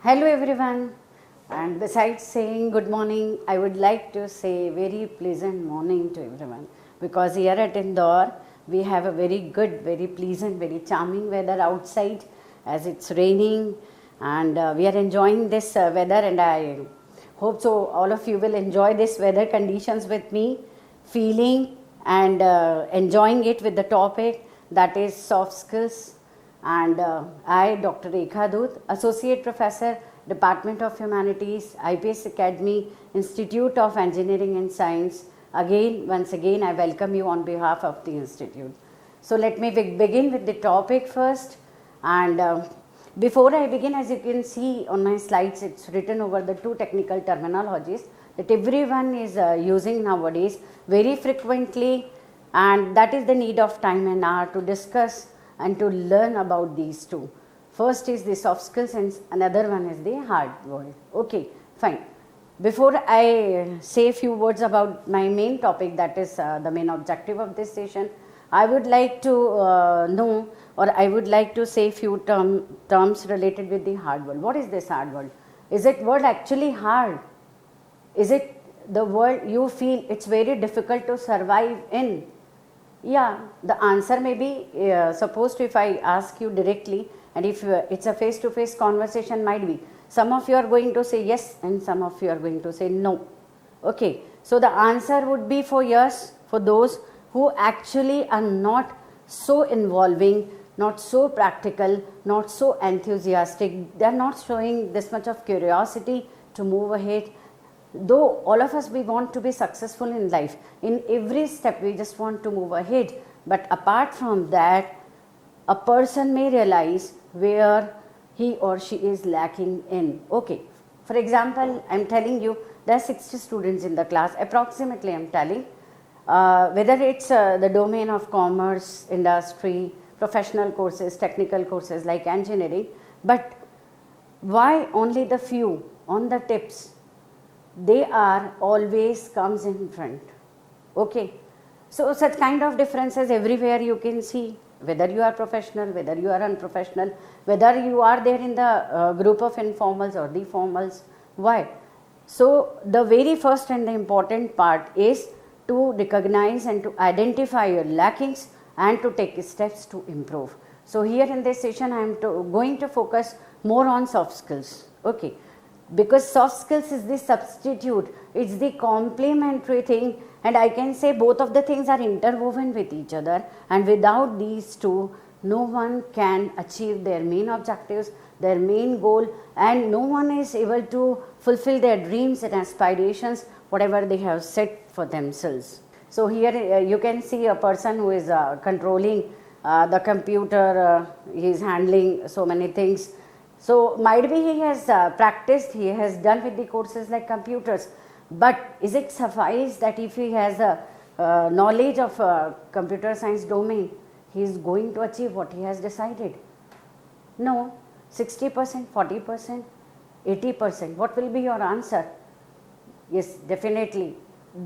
Hello everyone, and besides saying good morning, I would like to say very pleasant morning to everyone, because here at Indore we have a very good, very pleasant, very charming weather outside as it's raining, and we are enjoying this weather, and I hope so all of you will enjoy this weather conditions with me, feeling and enjoying it with the topic that is soft skills. And I, Dr. Rekha Dhoot, Associate Professor, Department of Humanities, IPS Academy, Institute of Engineering and Science. Once again, I welcome you on behalf of the Institute. So let me begin with the topic first. And before I begin, as you can see on my slides, it's written over the two technical terminologies that everyone is using nowadays very frequently, and that is the need of time and hour to discuss and to learn about these two. First is the soft skills and another one is the hard world. Okay, fine. Before I say a few words about my main topic, that is the main objective of this session, I would like to know, or I would like to say few terms related with the hard world. What is this hard world? Is it world actually hard? Is it the world you feel it's very difficult to survive in? Yeah, the answer may be, supposed if I ask you directly, and if it's a face-to-face conversation, might be. Some of you are going to say yes, and some of you are going to say no. Okay, so the answer would be for yes, for those who actually are not so involving, not so practical, not so enthusiastic. They are not showing this much of curiosity to move ahead. Though all of us, we want to be successful in life, in every step we just want to move ahead, but apart from that, a person may realize where he or she is lacking in. Okay, for example, I am telling you there are 60 students in the class, approximately I am telling, whether it's the domain of commerce, industry, professional courses, technical courses like engineering, but why only the few on the tips? They are always comes in front. Okay, so such kind of differences everywhere you can see, whether you are professional, whether you are unprofessional, whether you are there in the group of informals or the formals. Why? So the very first and the important part is to recognize and to identify your lackings and to take steps to improve. So here in this session I am going to focus more on soft skills. Okay, because soft skills is the substitute, it's the complementary thing, and I can say both of the things are interwoven with each other, and without these two no one can achieve their main objectives, their main goal, and no one is able to fulfill their dreams and aspirations whatever they have set for themselves. So here you can see a person who is controlling the computer, he is handling so many things. So might be he has practiced, he has done with the courses like computers, but is it suffice that if he has a knowledge of computer science domain, he is going to achieve what he has decided? No. 60%, 40%, 80%, what will be your answer? Yes, definitely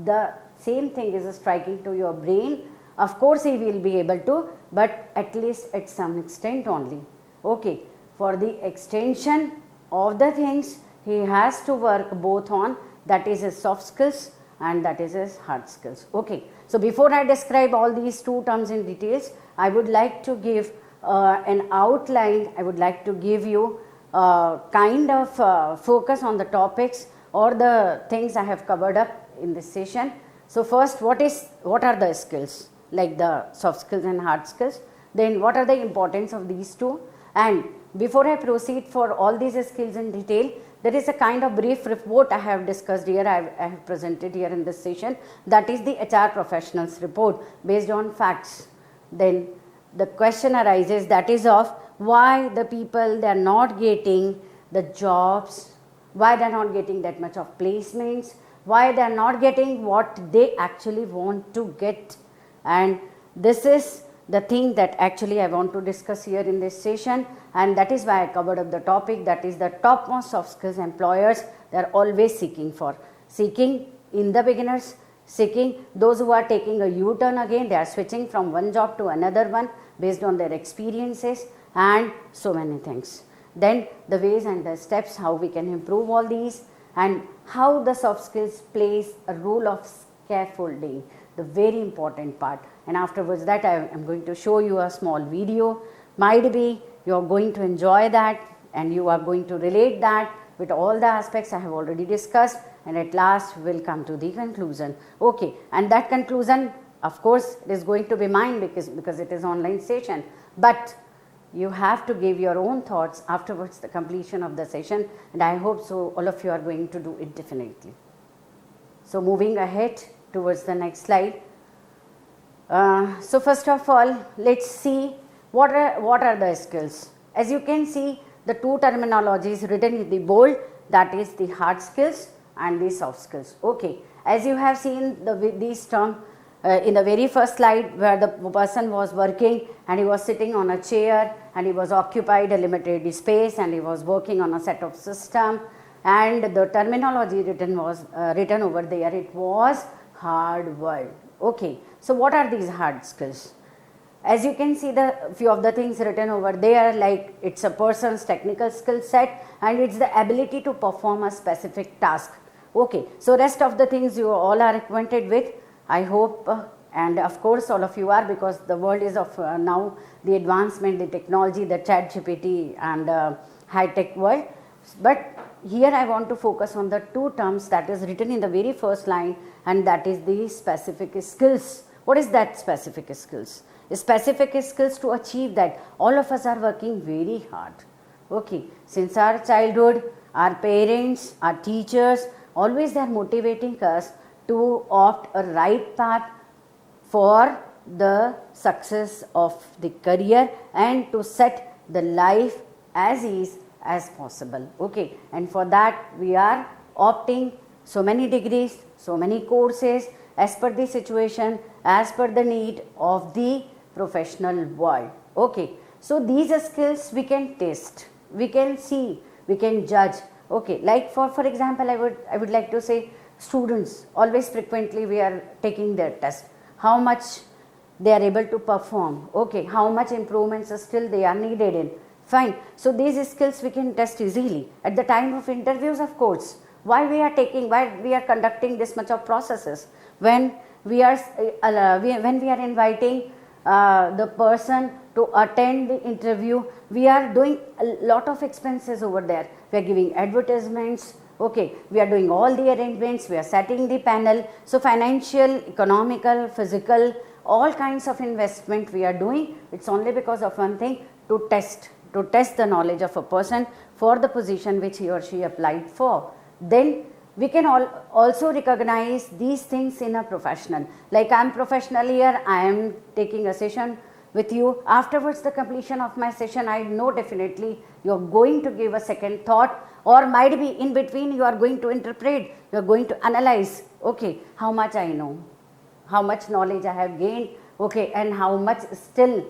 the same thing is striking to your brain. Of course he will be able to, but at least at some extent only. Okay, for the extension of the things he has to work both on, that is his soft skills and that is his hard skills. Okay, so before I describe all these two terms in details, I would like to give an outline. I would like to give you kind of focus on the topics or the things I have covered up in this session. So first, what are the skills, like the soft skills and hard skills? Then what are the importance of these two? And before I proceed for all these skills in detail, there is a kind of brief report I have discussed here, I have presented here in this session, that is the HR professionals report based on facts. Then the question arises, that is of why the people, they are not getting the jobs, why they are not getting that much of placements, why they are not getting what they actually want to get. And this is the thing that actually I want to discuss here in this session, and that is why I covered up the topic, that is the topmost soft skills employers they are always seeking for. Seeking in the beginners, seeking those who are taking a U-turn again, they are switching from one job to another one based on their experiences and so many things. then the ways and the steps how we can improve all these, and how the soft skills plays a role of scaffolding, the very important part. And afterwards that I am going to show you a small video. Might be you are going to enjoy that and you are going to relate that with all the aspects I have already discussed, and at last we will come to the conclusion. Okay, and that conclusion of course it is going to be mine because it is online session, but you have to give your own thoughts afterwards the completion of the session, and I hope so all of you are going to do it definitely. So moving ahead towards the next slide. So first of all, let's see what are the skills. As you can see, the two terminologies written in the bold, that is the hard skills and the soft skills. Okay, as you have seen these terms in the very first slide, where the person was working and he was sitting on a chair and he was occupied a limited space and he was working on a set of system, and the terminology written over there, it was hard work. Okay, so what are these hard skills? As you can see, the few of the things written over there, like it's a person's technical skill set and it's the ability to perform a specific task. Okay, so rest of the things you all are acquainted with, I hope, and of course all of you are, because the world is of now the advancement, the technology, the chat GPT and high tech world. But here I want to focus on the two terms that is written in the very first line, and that is the specific skills. What is that specific skills? Specific skills to achieve that, all of us are working very hard. Okay, since our childhood, our parents, our teachers, always they are motivating us to opt a right path for the success of the career and to set the life as easy as possible. Okay, and for that we are opting so many degrees, so many courses as per the situation, as per the need of the professional world. Okay, so these skills we can test, we can see, we can judge. Okay, like for example, I would like to say, students always frequently we are taking their test, how much they are able to perform. Okay, how much improvements still they are needed in. Fine, so these skills we can test easily at the time of interviews. Of course, why we are conducting this much of processes, when we are inviting the person to attend the interview, we are doing a lot of expenses over there. We are giving advertisements. Okay, we are doing all the arrangements, we are setting the panel. So financial, economical, physical, all kinds of investment we are doing. It's only because of one thing, to test the knowledge of a person for the position which he or she applied for. Then we can also recognize these things in a professional. Like I am professional here, I am taking a session with you. Afterwards the completion of my session, I know definitely you are going to give a second thought, or might be in between you are going to interpret, you are going to analyze. Okay, how much I know, how much knowledge I have gained. Okay, and how much still,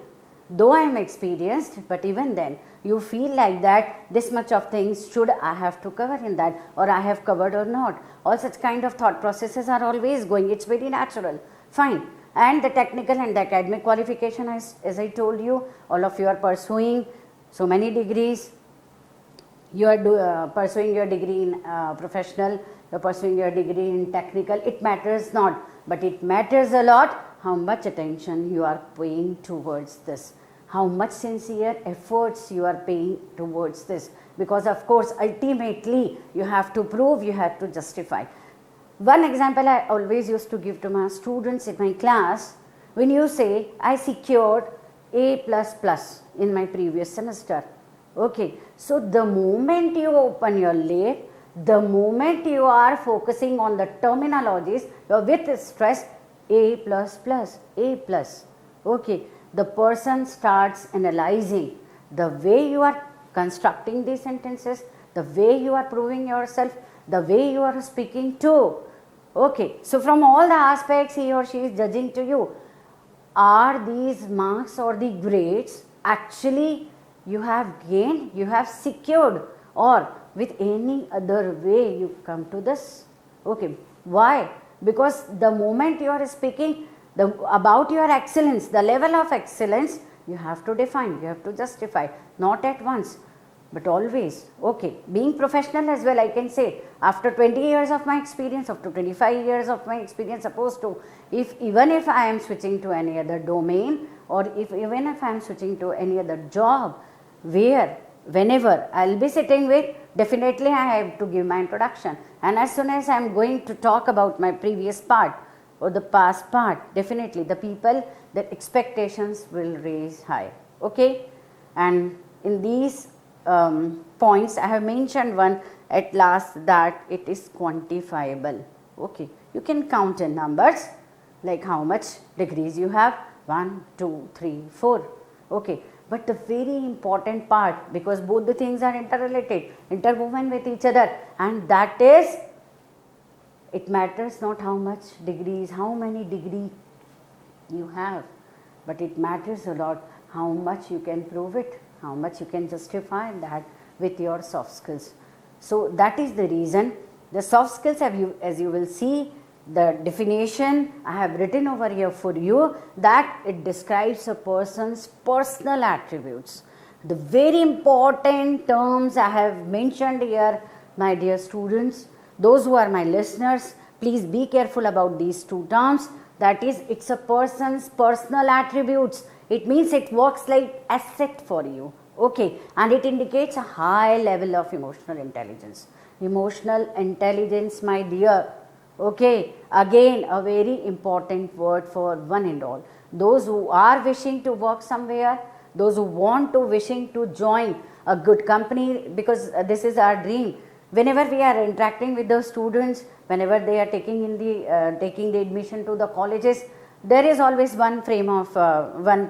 though I am experienced, but even then you feel like that this much of things should I have to cover in that, or I have covered or not. All such kind of thought processes are always going, it's very natural. Fine. And the technical and the academic qualification, as I told you, all of you are pursuing so many degrees. You are pursuing your degree in professional, you are pursuing your degree in technical. It matters not, but it matters a lot how much attention you are paying towards this, how much sincere efforts you are paying towards this, because of course ultimately you have to prove, you have to justify. One example I always used to give to my students in my class, when you say I secured A++ in my previous semester. Okay, so the moment you open your lip, the moment you are focusing on the terminologies with stress, A++, A+. Okay, the person starts analyzing the way you are constructing these sentences, the way you are proving yourself, the way you are speaking to. Okay, so from all the aspects he or she is judging to you. Are these marks or the grades actually you have gained, you have secured, or with any other way you come to this? Okay, why? Because the moment you are speaking about your excellence, the level of excellence, you have to define, you have to justify, not at once. but always, okay, being professional as well, I can say, after 20 years of my experience, after 25 years of my experience, supposed to, even if I am switching to any other domain, or even if I am switching to any other job, whenever I'll be sitting with, definitely I have to give my introduction. And as soon as I'm going to talk about my previous part or the past part, definitely the people, their expectations will raise high. Okay? And in these points, I have mentioned one at last, that it is quantifiable. Okay? You can count in numbers, like how much degrees you have, 1, 2, 3, 4. Okay? But the very important part, because both the things are interrelated, interwoven with each other, and that is, it matters not how much degrees, how many degrees you have, but it matters a lot how much you can prove it, how much you can justify that with your soft skills. So that is the reason the soft skills, as you will see, the definition I have written over here for you, that it describes a person's personal attributes. The very important terms I have mentioned here, my dear students, those who are my listeners, please be careful about these two terms. That is, it's a person's personal attributes. It means it works like asset for you. Okay, and it indicates a high level of emotional intelligence. Emotional intelligence, my dear. Okay, again a very important word for one and all. Those who are wishing to work somewhere, those who want to wishing to join a good company, because this is our dream. Whenever we are interacting with the students, whenever they are taking the admission to the colleges, there is always one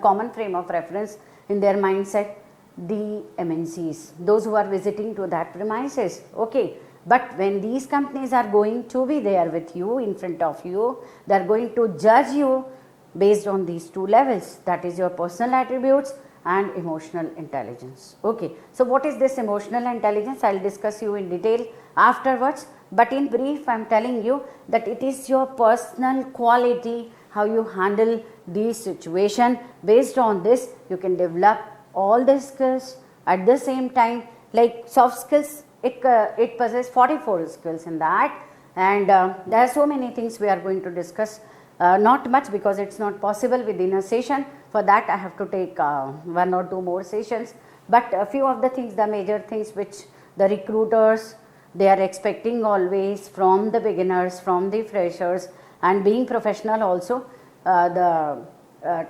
common frame of reference in their mindset, the MNCs, those who are visiting to that premises. Okay. But when these companies are going to be there with you, in front of you, they are going to judge you based on these two levels, that is your personal attributes and emotional intelligence. Okay. So what is this emotional intelligence? I will discuss you in detail afterwards, but in brief I am telling you that it is your personal quality, how you handle these situation. Based on this, you can develop all the skills at the same time. Like soft skills, it possesses 44 skills in that, and there are so many things we are going to discuss. Not much, because it's not possible within a session. For that I have to take 1 or 2 more sessions. But a few of the things, the major things which the recruiters, they are expecting always from the beginners, from the freshers, and being professional also, the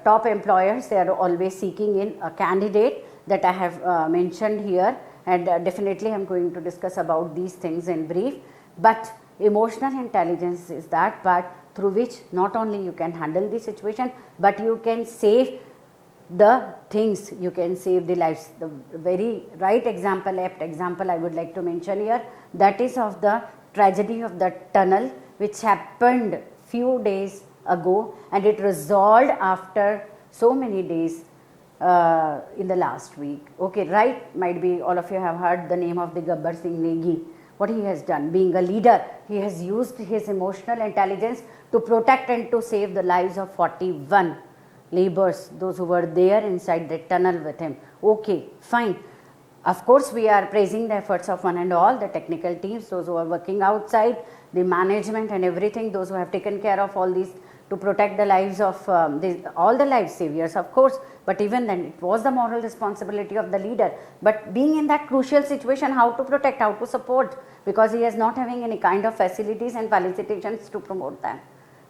top employers, they are always seeking in a candidate, that I have mentioned here. And definitely I am going to discuss about these things in brief. But emotional intelligence is that part through which not only you can handle the situation, but you can save the things, you can save the lives. The very right example, apt example I would like to mention here, that is of the tragedy of the tunnel, which happened few days ago, and it resolved after so many days in the last week. Okay, right, might be all of you have heard the name of the Gabbar Singh Negi. What he has done, being a leader, he has used his emotional intelligence to protect and to save the lives of 41 laborers, those who were there inside the tunnel with him. Okay, fine. Of course, we are praising the efforts of one and all, the technical teams, those who are working outside, the management and everything, those who have taken care of all these to protect the lives of all the life saviors, of course. But even then, it was the moral responsibility of the leader. But being in that crucial situation, how to protect, how to support, because he is not having any kind of facilities and felicitations to promote them.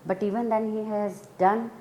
But even then, he has done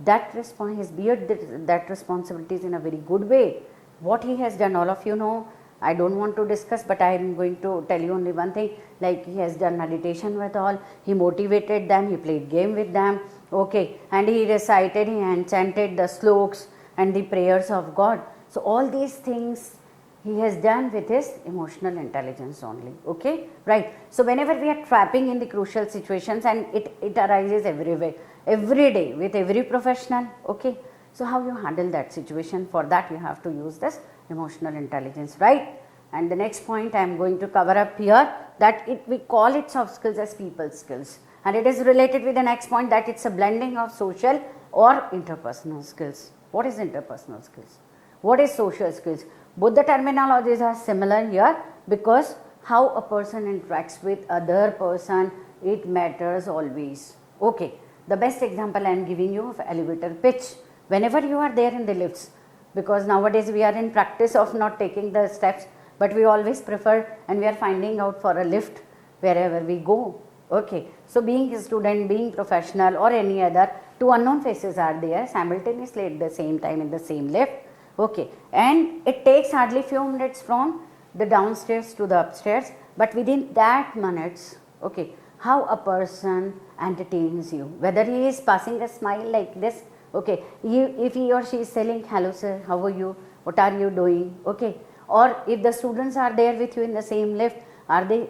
that he's beared that responsibilities in a very good way. What he has done, all of you know, I don't want to discuss, but I am going to tell you only one thing, like he has done meditation with all, he motivated them, he played game with them, okay, and he recited, he enchanted the sloks and the prayers of God. So all these things he has done with his emotional intelligence only, okay, right. So whenever we are trapping in the crucial situations, and it arises everywhere, every day with every professional, okay. So how you handle that situation, for that you have to use this emotional intelligence, right. And the next point I am going to cover up here, that we call it soft skills as people skills, and it is related with the next point, that it's a blending of social or interpersonal skills. What is interpersonal skills? What is social skills? Both the terminologies are similar here, because how a person interacts with other person, it matters always. Okay, the best example I am giving you of elevator pitch. Whenever you are there in the lifts, because nowadays we are in practice of not taking the steps, but we always prefer and we are finding out for a lift wherever we go. Okay, so being a student, being professional or any other, two unknown faces are there simultaneously at the same time in the same lift. Okay, and it takes hardly few minutes from the downstairs to the upstairs, but within that minutes, okay, how a person entertains you, whether he is passing a smile like this, okay, if he or she is saying, hello sir, how are you, what are you doing, okay, or if the students are there with you in the same lift, are they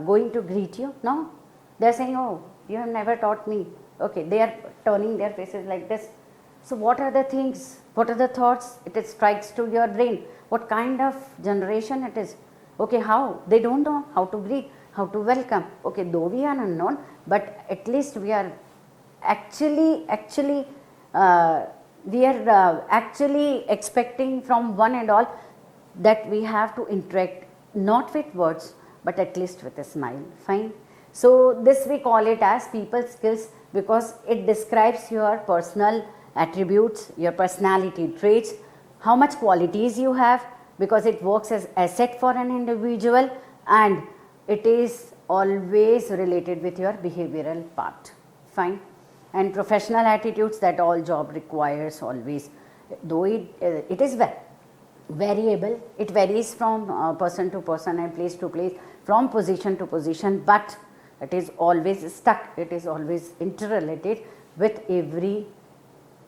going to greet you? No, they are saying, oh, you have never taught me, okay, they are turning their faces like this. So what are the things, what are the thoughts it strikes to your brain, what kind of generation it is, okay, how they don't know how to greet, how to welcome, okay, though we are unknown, but at least we are actually expecting from one and all that we have to interact not with words but at least with a smile. Fine. So this we call it as people skills, because it describes your personal attributes, your personality traits, how much qualities you have, because it works as asset for an individual, and it is always related with your behavioral part. Fine. And professional attitudes that all job requires always, though it is variable, it varies from person to person and place to place, from position to position, but it is always stuck, it is always interrelated with every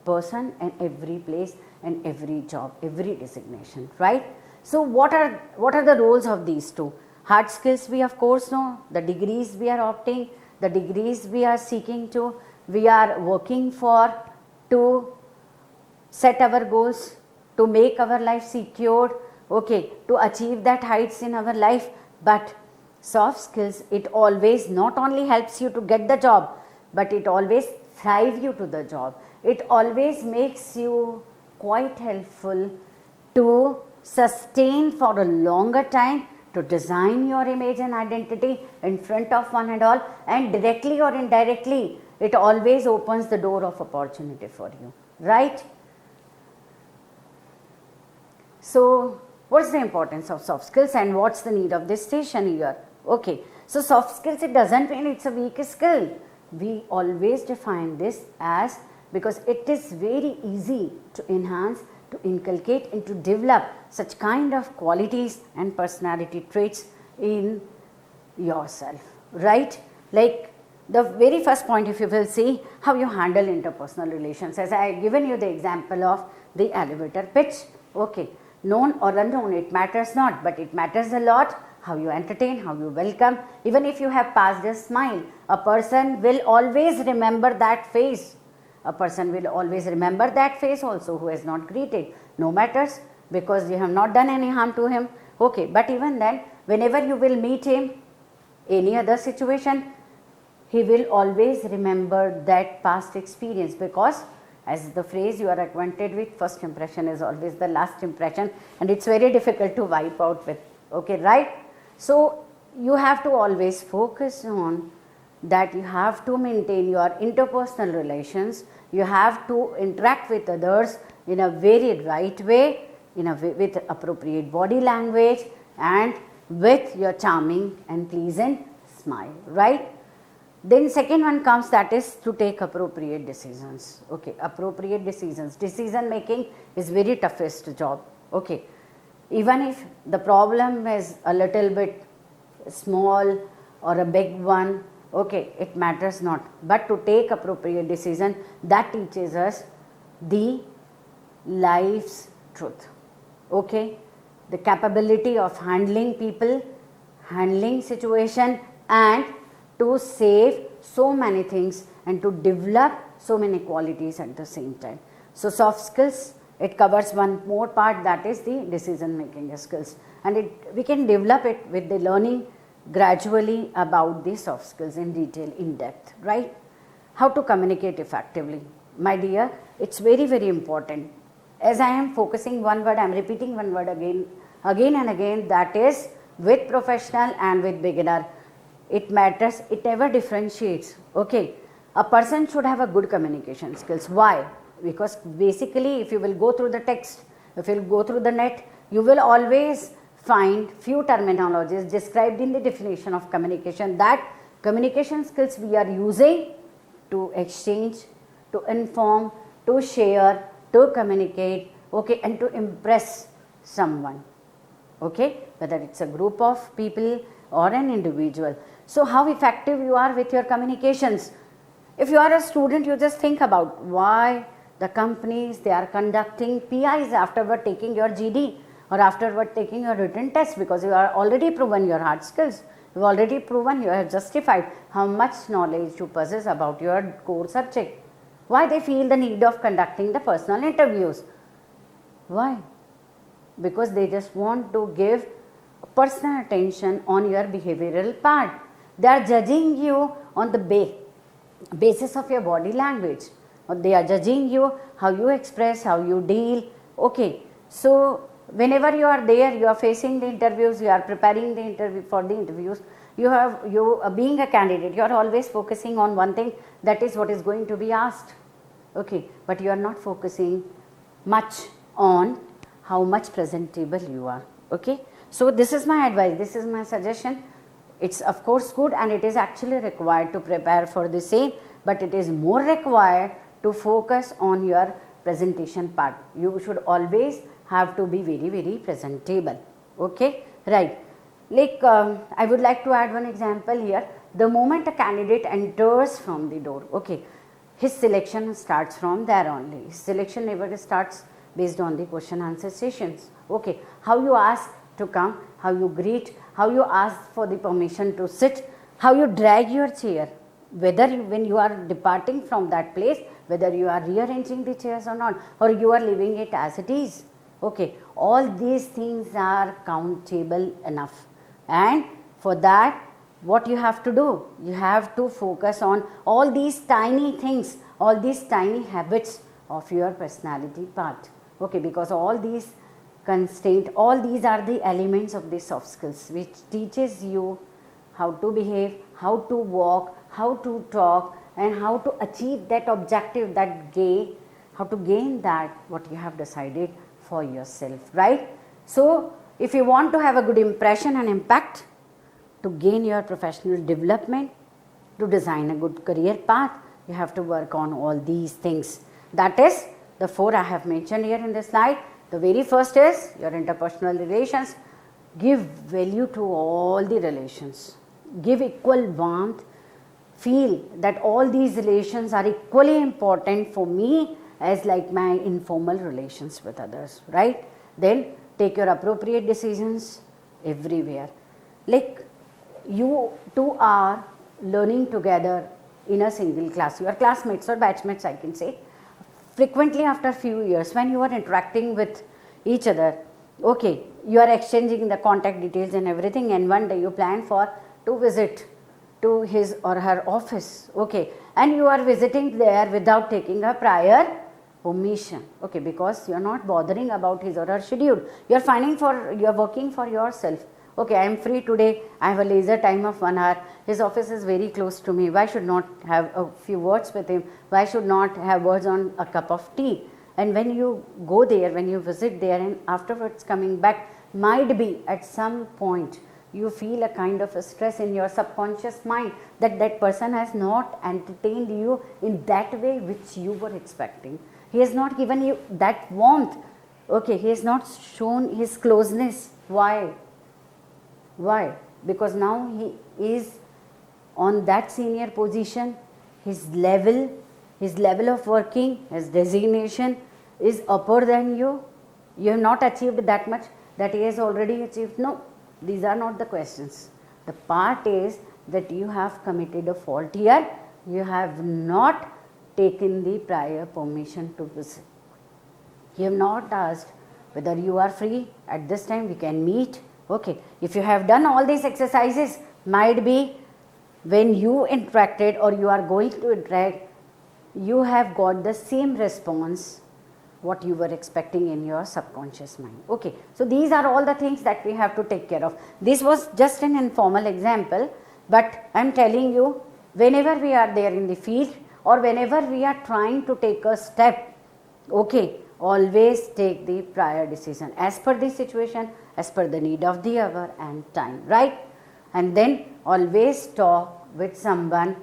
person and every place and every job, every designation, right? So what are the roles of these two? Hard skills we of course know, the degrees we are opting, the degrees we are seeking to, we are working for to set our goals, to make our life secured, okay, to achieve that heights in our life. But soft skills, it always not only helps you to get the job, but it always thrive you to the job. It always makes you quite helpful to sustain for a longer time, to design your image and identity in front of one and all, and directly or indirectly, it always opens the door of opportunity for you, right? So what's the importance of soft skills and what's the need of this session here? Okay, so soft skills, it doesn't mean it's a weak skill. We always define this as, because it is very easy to enhance, to inculcate and to develop such kind of qualities and personality traits in yourself, right? Like the very first point, if you will see how you handle interpersonal relations, as I have given you the example of the elevator pitch, okay, known or unknown, it matters not, but it matters a lot how you entertain, how you welcome. Even if you have passed a smile, a person will always remember that face. A person will always remember that face also who has not greeted, no matters, because you have not done any harm to him, okay, but even then, whenever you will meet him, any other situation, he will always remember that past experience, because as the phrase you are acquainted with, first impression is always the last impression, and it's very difficult to wipe out with, okay, right? So you have to always focus on that, you have to maintain your interpersonal relations, you have to interact with others in a very right way, in a way with appropriate body language and with your charming and pleasant smile, right? Then second one comes, that is to take appropriate decisions, okay, appropriate decisions. Decision making is very toughest job, okay. Even if the problem is a little bit small or a big one, okay, it matters not, but to take appropriate decision, that teaches us the life's truth, okay, the capability of handling people, handling situation, and to save so many things and to develop so many qualities at the same time. So soft skills, it covers one more part, that is the decision making skills, and we can develop it with the learning gradually about the soft skills in detail, in depth, right? How to communicate effectively, my dear, it's very, very important. as I am focusing one word, I am repeating one word again and again, that is with professional and with beginner. It matters, it never differentiates. Okay, a person should have a good communication skills. Why? Because basically, if you will go through the text, if you will go through the net, you will always find few terminologies described in the definition of communication, that communication skills we are using to exchange, to inform, to share, to communicate, okay, and to impress someone, okay, whether it's a group of people or an individual. So how effective you are with your communications? If you are a student, you just think about why the companies, they are conducting PIs afterward taking your GD or afterward taking your written test, because you are already proven your hard skills. You have already proven, you have justified how much knowledge you possess about your core subject. Why they feel the need of conducting the personal interviews? Why? Because they just want to give personal attention on your behavioral part. They are judging you on the basis of your body language. Or they are judging you how you express, how you deal. Okay, so whenever you are there, you are facing the interviews, you are preparing the interview for the interviews, you being a candidate, you are always focusing on one thing, that is what is going to be asked. Okay, but you are not focusing much on how much presentable you are. Okay, so this is my advice, this is my suggestion. It's of course good, and it is actually required to prepare for the same, but it is more required to focus on your presentation part. You should always have to be very presentable. Okay, right. Like I would like to add one example here. The moment a candidate enters from the door, okay, his selection starts from there only. His selection never starts based on the question answer sessions. Okay, how you ask to come, how you greet, how you ask for the permission to sit, how you drag your chair, whether when you are departing from that place, whether you are rearranging the chairs or not, or you are leaving it as it is. Okay, all these things are countable enough, and for that what you have to do, you have to focus on all these tiny things, all these tiny habits of your personality part. Okay, because all these constraint, all these are the elements of the soft skills which teaches you how to behave, how to walk, how to talk, and how to achieve that objective, how to gain that what you have decided for yourself, right? So if you want to have a good impression and impact, to gain your professional development, to design a good career path, you have to work on all these things. That is the 4 I have mentioned here in this slide. The very first is your interpersonal relations. Give value to all the relations. Give equal warmth. Feel that all these relations are equally important for me as like my informal relations with others, right? Then take your appropriate decisions everywhere. Like you two are learning together in a single class. You are classmates or batchmates, I can say. Frequently after few years, when you are interacting with each other, okay, you are exchanging the contact details and everything, and one day you plan for to visit to his or her office, okay, and you are visiting there without taking a prior permission, okay, because you are not bothering about his or her schedule. You are working for yourself. Okay, I am free today, I have a leisure time of 1 hour, his office is very close to me, why should not have a few words with him, why should not have words on a cup of tea? And when you go there, when you visit there and afterwards coming back, might be at some point you feel a kind of a stress in your subconscious mind that that person has not entertained you in that way which you were expecting. He has not given you that warmth. Okay, he has not shown his closeness. Why? Why? Because now he is on that senior position, his level of working, his designation is upper than you. You have not achieved that much that he has already achieved. No, these are not the questions. The part is that you have committed a fault here. You have not taken the prior permission to visit. You have not asked whether you are free at this time, we can meet. Okay, if you have done all these exercises, might be when you interacted or you are going to interact, you have got the same response what you were expecting in your subconscious mind. Okay, so these are all the things that we have to take care of. This was just an informal example, but I am telling you, whenever we are there in the field or whenever we are trying to take a step, okay, always take the prior decision as per the situation, as per the need of the hour and time, right? And then always talk with someone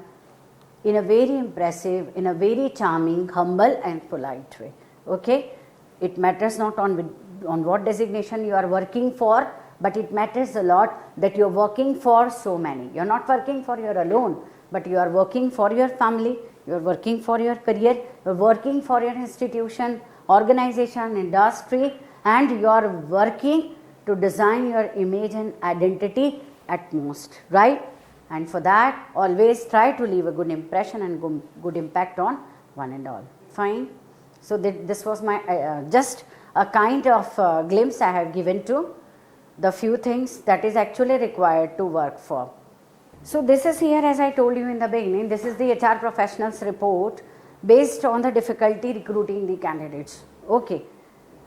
in a very impressive, in a very charming, humble and polite way. Okay, it matters not on what designation you are working for, but it matters a lot that you are working for so many. You are not working for your alone, but you are working for your family, you are working for your career, you are working for your institution, organization, industry, and you are working to design your image and identity at most, right? And for that, always try to leave a good impression and good impact on one and all. Fine. So this was my just a kind of glimpse I have given to the few things that is actually required to work for. So this is here, as I told you in the beginning, this is the HR professionals report based on the difficulty recruiting the candidates. Okay,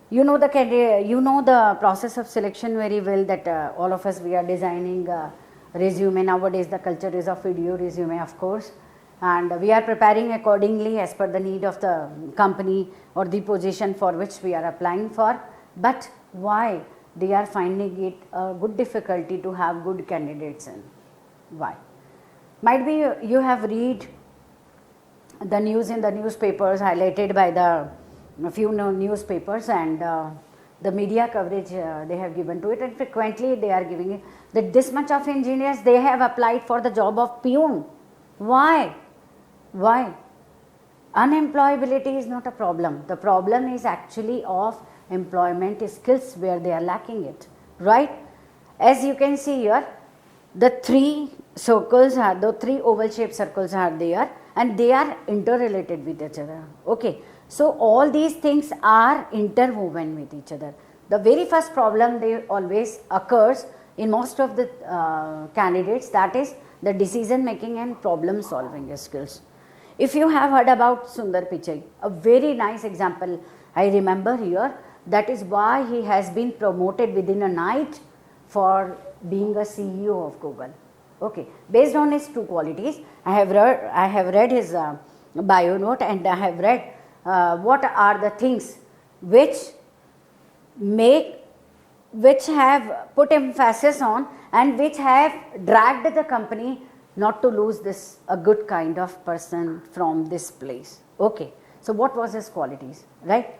you know the process of selection very well, that all of us, we are designing resume. Nowadays the culture is of video resume, of course, and we are preparing accordingly as per the need of the company or the position for which we are applying for. But why they are finding it a good difficulty to have good candidates in? Why? Might be you have read the news in the newspapers, highlighted by the few newspapers, and the media coverage they have given to it, and frequently they are giving it that this much of engineers, they have applied for the job of peon. Why? Why? Unemployability is not a problem. The problem is actually of employment skills where they are lacking it, right? As you can see here, the three circles are, the three oval shaped circles are there, and they are interrelated with each other. Okay, so all these things are interwoven with each other. The very first problem they always occurs in most of the candidates, that is the decision making and problem solving skills. If you have heard about Sundar Pichai, a very nice example I remember here, that is why he has been promoted within a night for being a CEO of Google. Okay, based on his two qualities, I have read his bio note, and I have read what are the things which have put emphasis on and which have dragged the company not to lose a good kind of person from this place. Okay, so what was his qualities, right?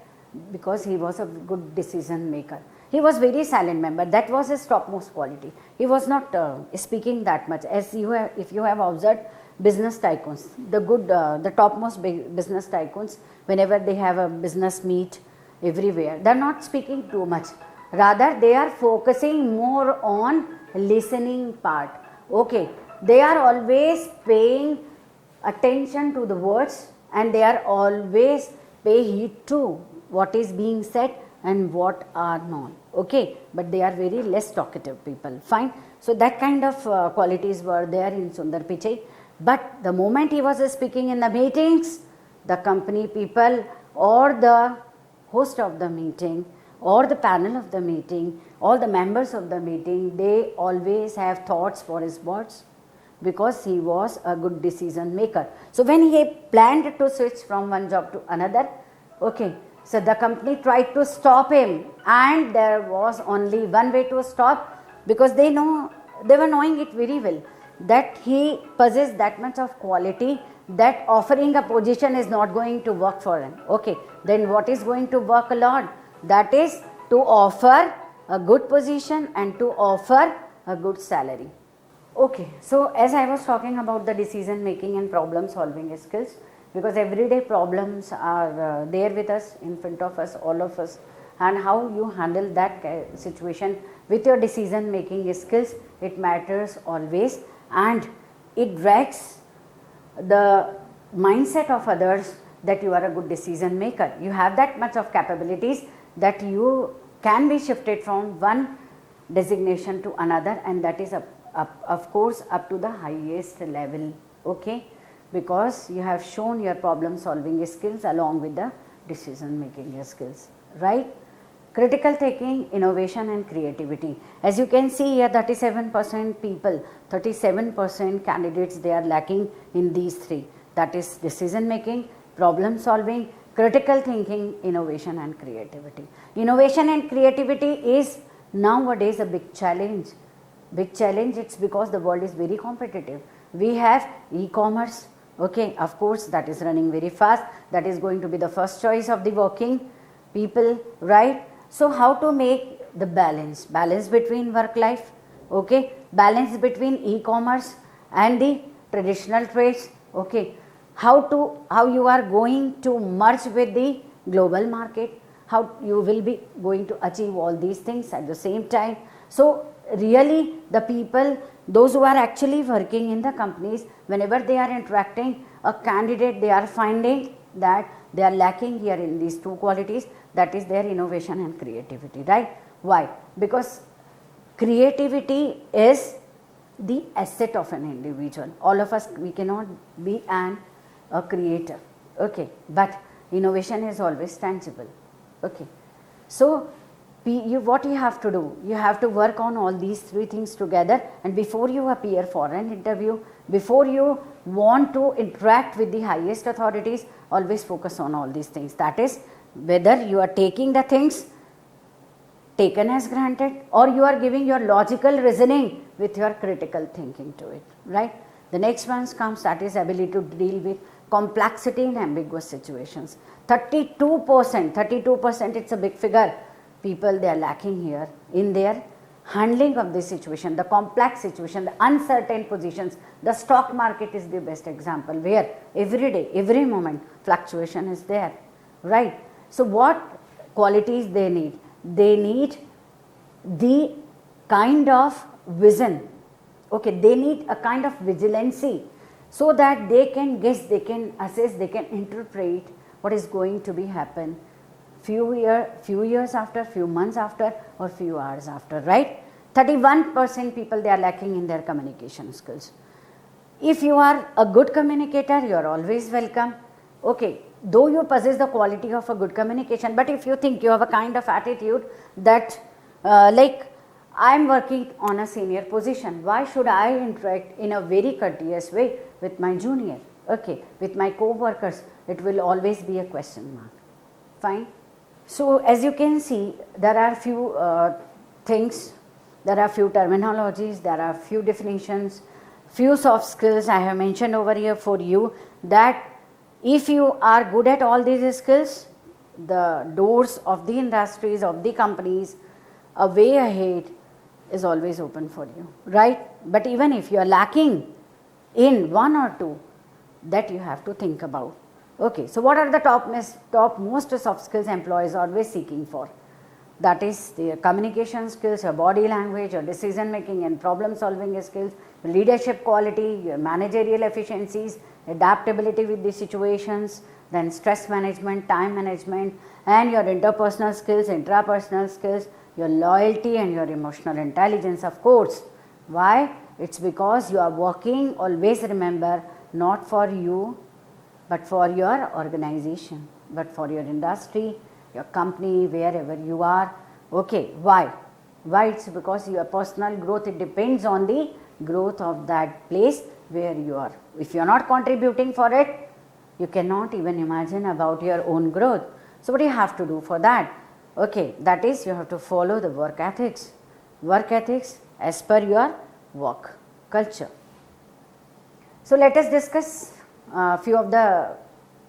Because he was a good decision maker. He was very silent member. That was his topmost quality. He was not speaking that much. As if you have observed business tycoons, the topmost business tycoons, whenever they have a business meet everywhere, they are not speaking too much. Rather, they are focusing more on listening part. Okay, they are always paying attention to the words, and they are always pay heed to what is being said and what are not. Okay, but they are very less talkative people. Fine. So that kind of qualities were there in Sundar Pichai. But the moment he was speaking in the meetings, the company people or the host of the meeting or the panel of the meeting, all the members of the meeting, they always have thoughts for his words, because he was a good decision maker. So when he planned to switch from one job to another, okay, so the company tried to stop him, and there was only one way to stop, because they were knowing it very well that he possessed that much of quality that offering a position is not going to work for him. Okay, then what is going to work a lot? That is to offer a good position and to offer a good salary. Okay, so as I was talking about the decision making and problem solving skills, because everyday problems are there with us, in front of us, all of us, and how you handle that situation with your decision making skills, it matters always, and it drags the mindset of others that you are a good decision maker. You have that much of capabilities that you can be shifted from one designation to another, and that is of course up to the highest level. Okay, because you have shown your problem solving skills along with the decision making skills, right? Critical thinking, innovation and creativity. As you can see here, 37% people, 37% candidates, they are lacking in these three. That is decision making, problem solving, critical thinking, innovation and creativity. Innovation and creativity is nowadays a big challenge. Big challenge, it's because the world is very competitive. We have e-commerce, okay, of course, that is running very fast. That is going to be the first choice of the working people, right? So how to make the balance between work life, okay, balance between e-commerce and the traditional trades, okay, how you are going to merge with the global market, how you will be going to achieve all these things at the same time. So really the people, those who are actually working in the companies, whenever they are interacting a candidate, they are finding that they are lacking here in these two qualities, that is their innovation and creativity, right? Why? Because creativity is the asset of an individual. All of us, we cannot be a creator, okay, but innovation is always tangible, okay. So what you have to do, you have to work on all these three things together, and before you appear for an interview, before you want to interact with the highest authorities, always focus on all these things. That is, whether you are taking the things taken as granted or you are giving your logical reasoning with your critical thinking to it, right? The next one comes, that is ability to deal with complexity in ambiguous situations. 32%, it's a big figure. People, they are lacking here in their handling of this situation, the complex situation, the uncertain positions. The stock market is the best example, where every day, every moment fluctuation is there, right? So what qualities they need? They need the kind of vision, okay, they need a kind of vigilancy, so that they can guess, they can assess, they can interpret what is going to be happen few years after, few months after, or few hours after, right? 31% people, they are lacking in their communication skills. If you are a good communicator, you are always welcome, okay, though you possess the quality of a good communication, but if you think you have a kind of attitude that like, I am working on a senior position, why should I interact in a very courteous way with my junior, okay, with my co-workers? It will always be a question mark, fine. So as you can see, there are few things, there are few terminologies, there are few definitions, few soft skills I have mentioned over here for you, that if you are good at all these skills, the doors of the industries, of the companies, a way ahead is always open for you, right? But even if you are lacking in one or two, that you have to think about. Okay, so what are the top most soft skills employees are always seeking for? That is their communication skills, your body language, your decision making and problem solving skills, leadership quality, your managerial efficiencies, adaptability with the situations, then stress management, time management, and your interpersonal skills, intrapersonal skills, your loyalty and your emotional intelligence, of course. Why? It's because you are working, always remember, not for you, but for your organization, but for your industry, your company, wherever you are. Okay, why? Why? It's because your personal growth, it depends on the growth of that place where you are. If you are not contributing for it, you cannot even imagine about your own growth. So what do you have to do for that? Okay, that is, you have to follow the work ethics as per your work culture. So let us discuss few of the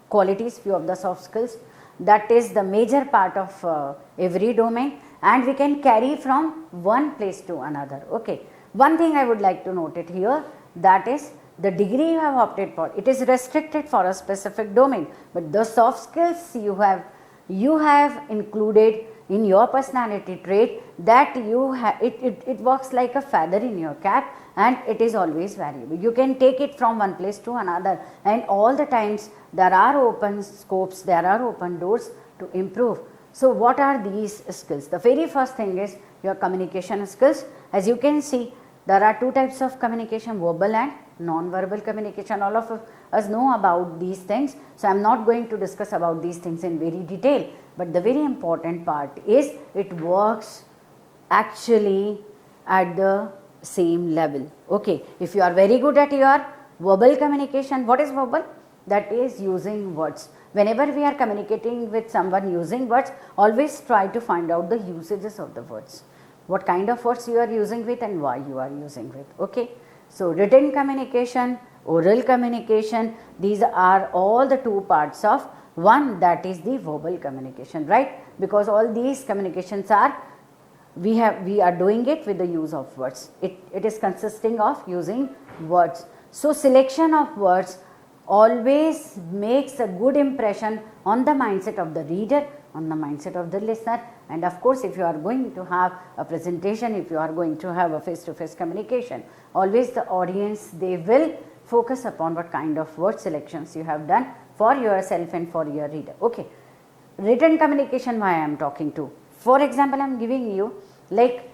qualities, few of the soft skills. That is the major part of every domain, and we can carry from one place to another. Okay, one thing I would like to note it here, that is the degree you have opted for, it is restricted for a specific domain, but the soft skills you have included in your personality trait, that you have, it works like a feather in your cap, and it is always valuable. You can take it from one place to another, and all the times there are open scopes, there are open doors to improve. So what are these skills? The very first thing is your communication skills. As you can see, there are two types of communication, verbal and non-verbal communication. All of us know about these things, so I am not going to discuss about these things in very detail, but the very important part is it works actually at the same level. Okay, if you are very good at your verbal communication, what is verbal? That is using words. Whenever we are communicating with someone using words, always try to find out the usages of the words. What kind of words you are using with and why you are using with. Okay, so written communication, oral communication, these are all the two parts of one, that is the verbal communication, right? Because all these communications are, we are doing it with the use of words. It is consisting of using words. So selection of words always makes a good impression on the mindset of the reader, on the mindset of the listener, and of course if you are going to have a presentation, if you are going to have a face-to-face communication, always the audience, they will focus upon what kind of word selections you have done for yourself and for your reader. Okay, written communication, why I am talking to. For example, I am giving you, like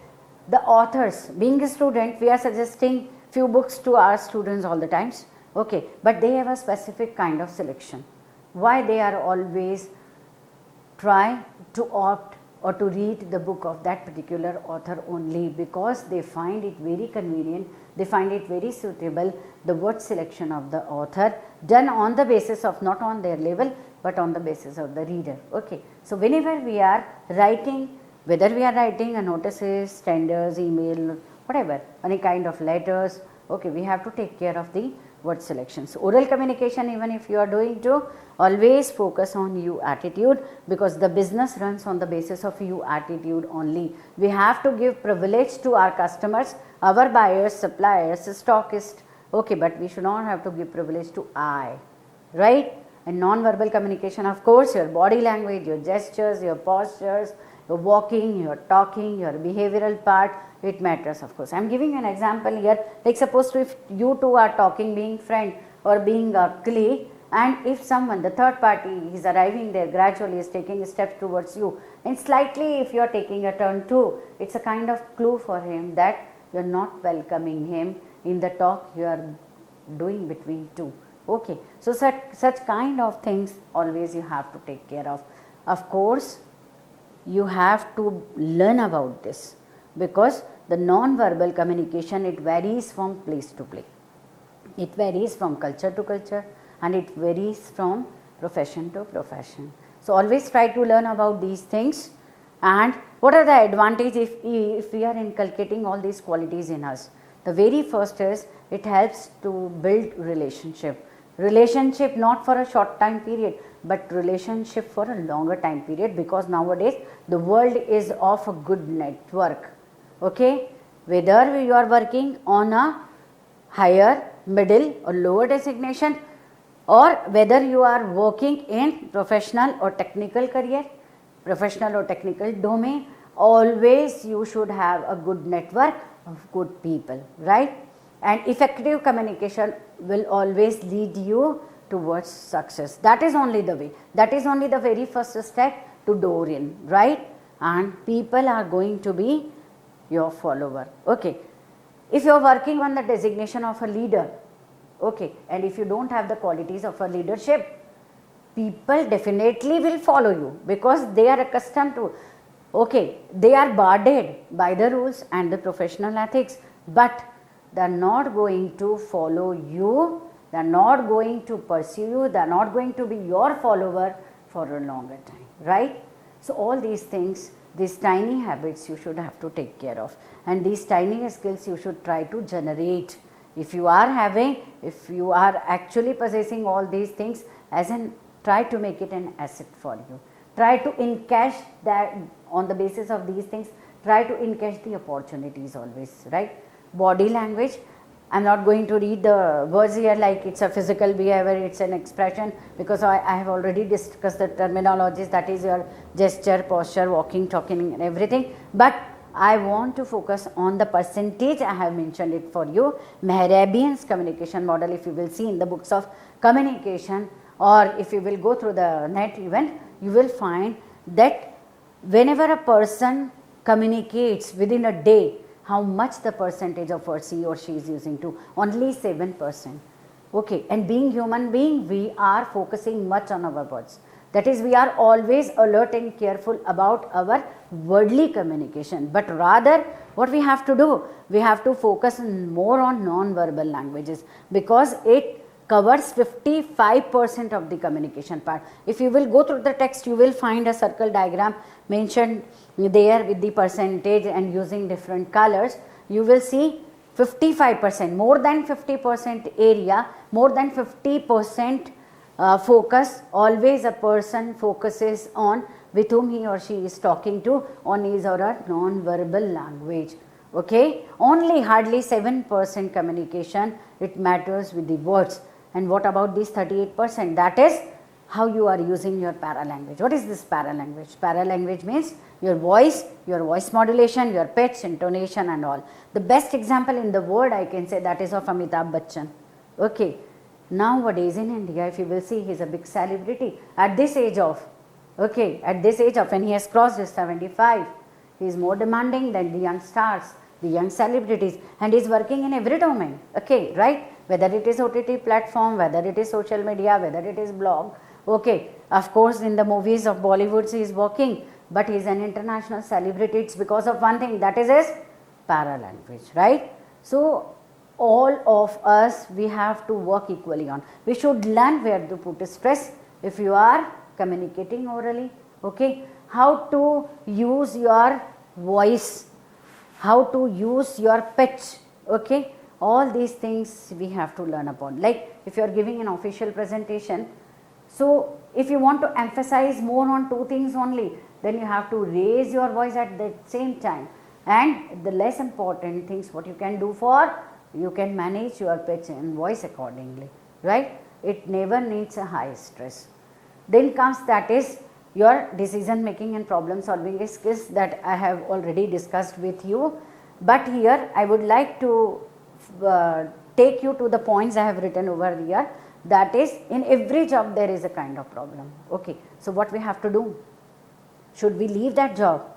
the authors, being a student, we are suggesting few books to our students all the times. Okay, but they have a specific kind of selection. Why they are always try to opt or to read the book of that particular author only? Because they find it very convenient, they find it very suitable, the word selection of the author done on the basis of not on their level but on the basis of the reader. Okay, so whenever we are writing, whether we are writing a notices, tenders, email, whatever, any kind of letters, okay, we have to take care of the word selections. Oral communication, even if you are doing to, always focus on you attitude, because the business runs on the basis of you attitude only. We have to give privilege to our customers, our buyers, suppliers, stockists, okay, but we should not have to give privilege to I, right? And non-verbal communication, of course, your body language, your gestures, your postures, your walking, your talking, your behavioral part, it matters, of course. I am giving an example here, like suppose if you two are talking, being friend or being a colleague, and if someone, the third party, is arriving there, gradually is taking steps towards you, and slightly if you are taking a turn too, it's a kind of clue for him that you are not welcoming him in the talk you are doing between two. Okay, so such kind of things always you have to take care of. Of course, you have to learn about this, because the non-verbal communication, it varies from place to place. It varies from culture to culture, and it varies from profession to profession. So always try to learn about these things, and what are the advantages if we are inculcating all these qualities in us. The very first is, it helps to build relationship. Relationship not for a short time period, but relationship for a longer time period, because nowadays the world is of a good network. Okay, whether you are working on a higher, middle or lower designation, or whether you are working in professional or technical career, professional or technical domain, always you should have a good network of good people, right? And effective communication will always lead you towards success. That is only the way, that is only the very first step to door in, right? And people are going to be your follower. Okay, if you are working on the designation of a leader, okay, and if you don't have the qualities of a leadership, people definitely will follow you, because they are accustomed to, okay, they are guarded by the rules and the professional ethics, but they are not going to follow you, they are not going to pursue you, they are not going to be your follower for a longer time, right? So all these things, these tiny habits you should have to take care of, and these tiny skills you should try to generate. If you are actually possessing all these things, as in, try to make it an asset for you. Try to encash that on the basis of these things, try to encash the opportunities always, right? Body language, I am not going to read the words here like it's a physical behavior, it's an expression, because I have already discussed the terminologies, that is your gesture, posture, walking, talking and everything. But I want to focus on the percentage, I have mentioned it for you. Mehrabian's communication model, if you will see in the books of communication, or if you will go through the net even, you will find that whenever a person communicates within a day, how much the percentage of words he or she is using to, only 7%. Okay, and being human being, we are focusing much on our words. That is, we are always alert and careful about our wordly communication. But rather, what we have to do, we have to focus more on non-verbal languages, because it covers 55% of the communication part. If you will go through the text, you will find a circle diagram mentioned there with the percentage and using different colors. You will see 55%, more than 50% area, more than 50% focus. Always a person focuses on with whom he or she is talking to on his or her non-verbal language. Okay, only hardly 7% communication, it matters with the words. And what about these 38%? That is how you are using your paralanguage. What is this paralanguage? Paralanguage means your voice modulation, your pitch, intonation and all. The best example in the world I can say, that is of Amitabh Bachchan. Okay, nowadays in India, if you will see, he is a big celebrity at this age of, okay, at this age of, when he has crossed his 75, he is more demanding than the young stars, the young celebrities, and he is working in every domain. Okay, right? Whether it is OTT platform, whether it is social media, whether it is blog. Okay, of course in the movies of Bollywood he is working, but he is an international celebrity. It's because of one thing, that is his paralanguage, right? So all of us, we have to work equally on. We should learn where to put stress if you are communicating orally. Okay, how to use your voice, how to use your pitch. Okay, all these things we have to learn upon. Like if you are giving an official presentation, so if you want to emphasize more on two things only, then you have to raise your voice at the same time. And the less important things, what you can do for, you can manage your pitch and voice accordingly, right? It never needs a high stress. Then comes, that is your decision making and problem solving skills, that I have already discussed with you. But here I would like to take you to the points I have written over here. That is, in every job there is a kind of problem. Okay, so what we have to do? Should we leave that job?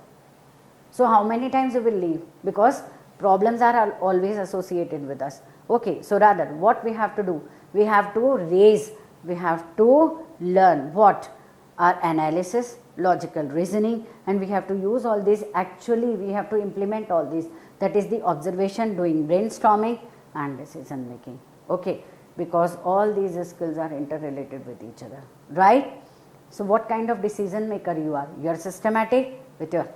So how many times you will leave? Because problems are always associated with us. Okay, so rather what we have to do? We have to raise, we have to learn what? Our analysis, logical reasoning, and we have to use all these. Actually we have to implement all these. That is the observation, doing brainstorming and decision making. Okay, because all these skills are interrelated with each other, right? So what kind of decision maker you are? You are systematic with your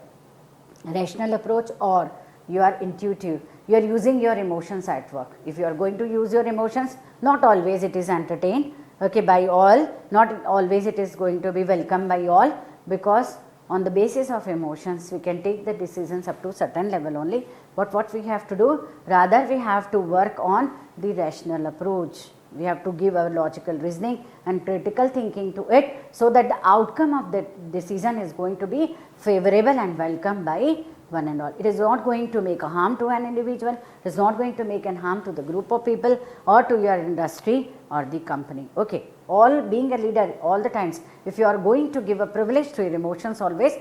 rational approach, or you are intuitive, you are using your emotions at work. If you are going to use your emotions, not always it is entertained, okay, by all, not always it is going to be welcome by all, because on the basis of emotions we can take the decisions up to certain level only. But what we have to do, rather we have to work on the rational approach. We have to give our logical reasoning and critical thinking to it, so that the outcome of the decision is going to be favorable and welcome by one and all. It is not going to make a harm to an individual, it is not going to make an harm to the group of people or to your industry or the company. Okay, all being a leader, all the times, if you are going to give a privilege to your emotions always,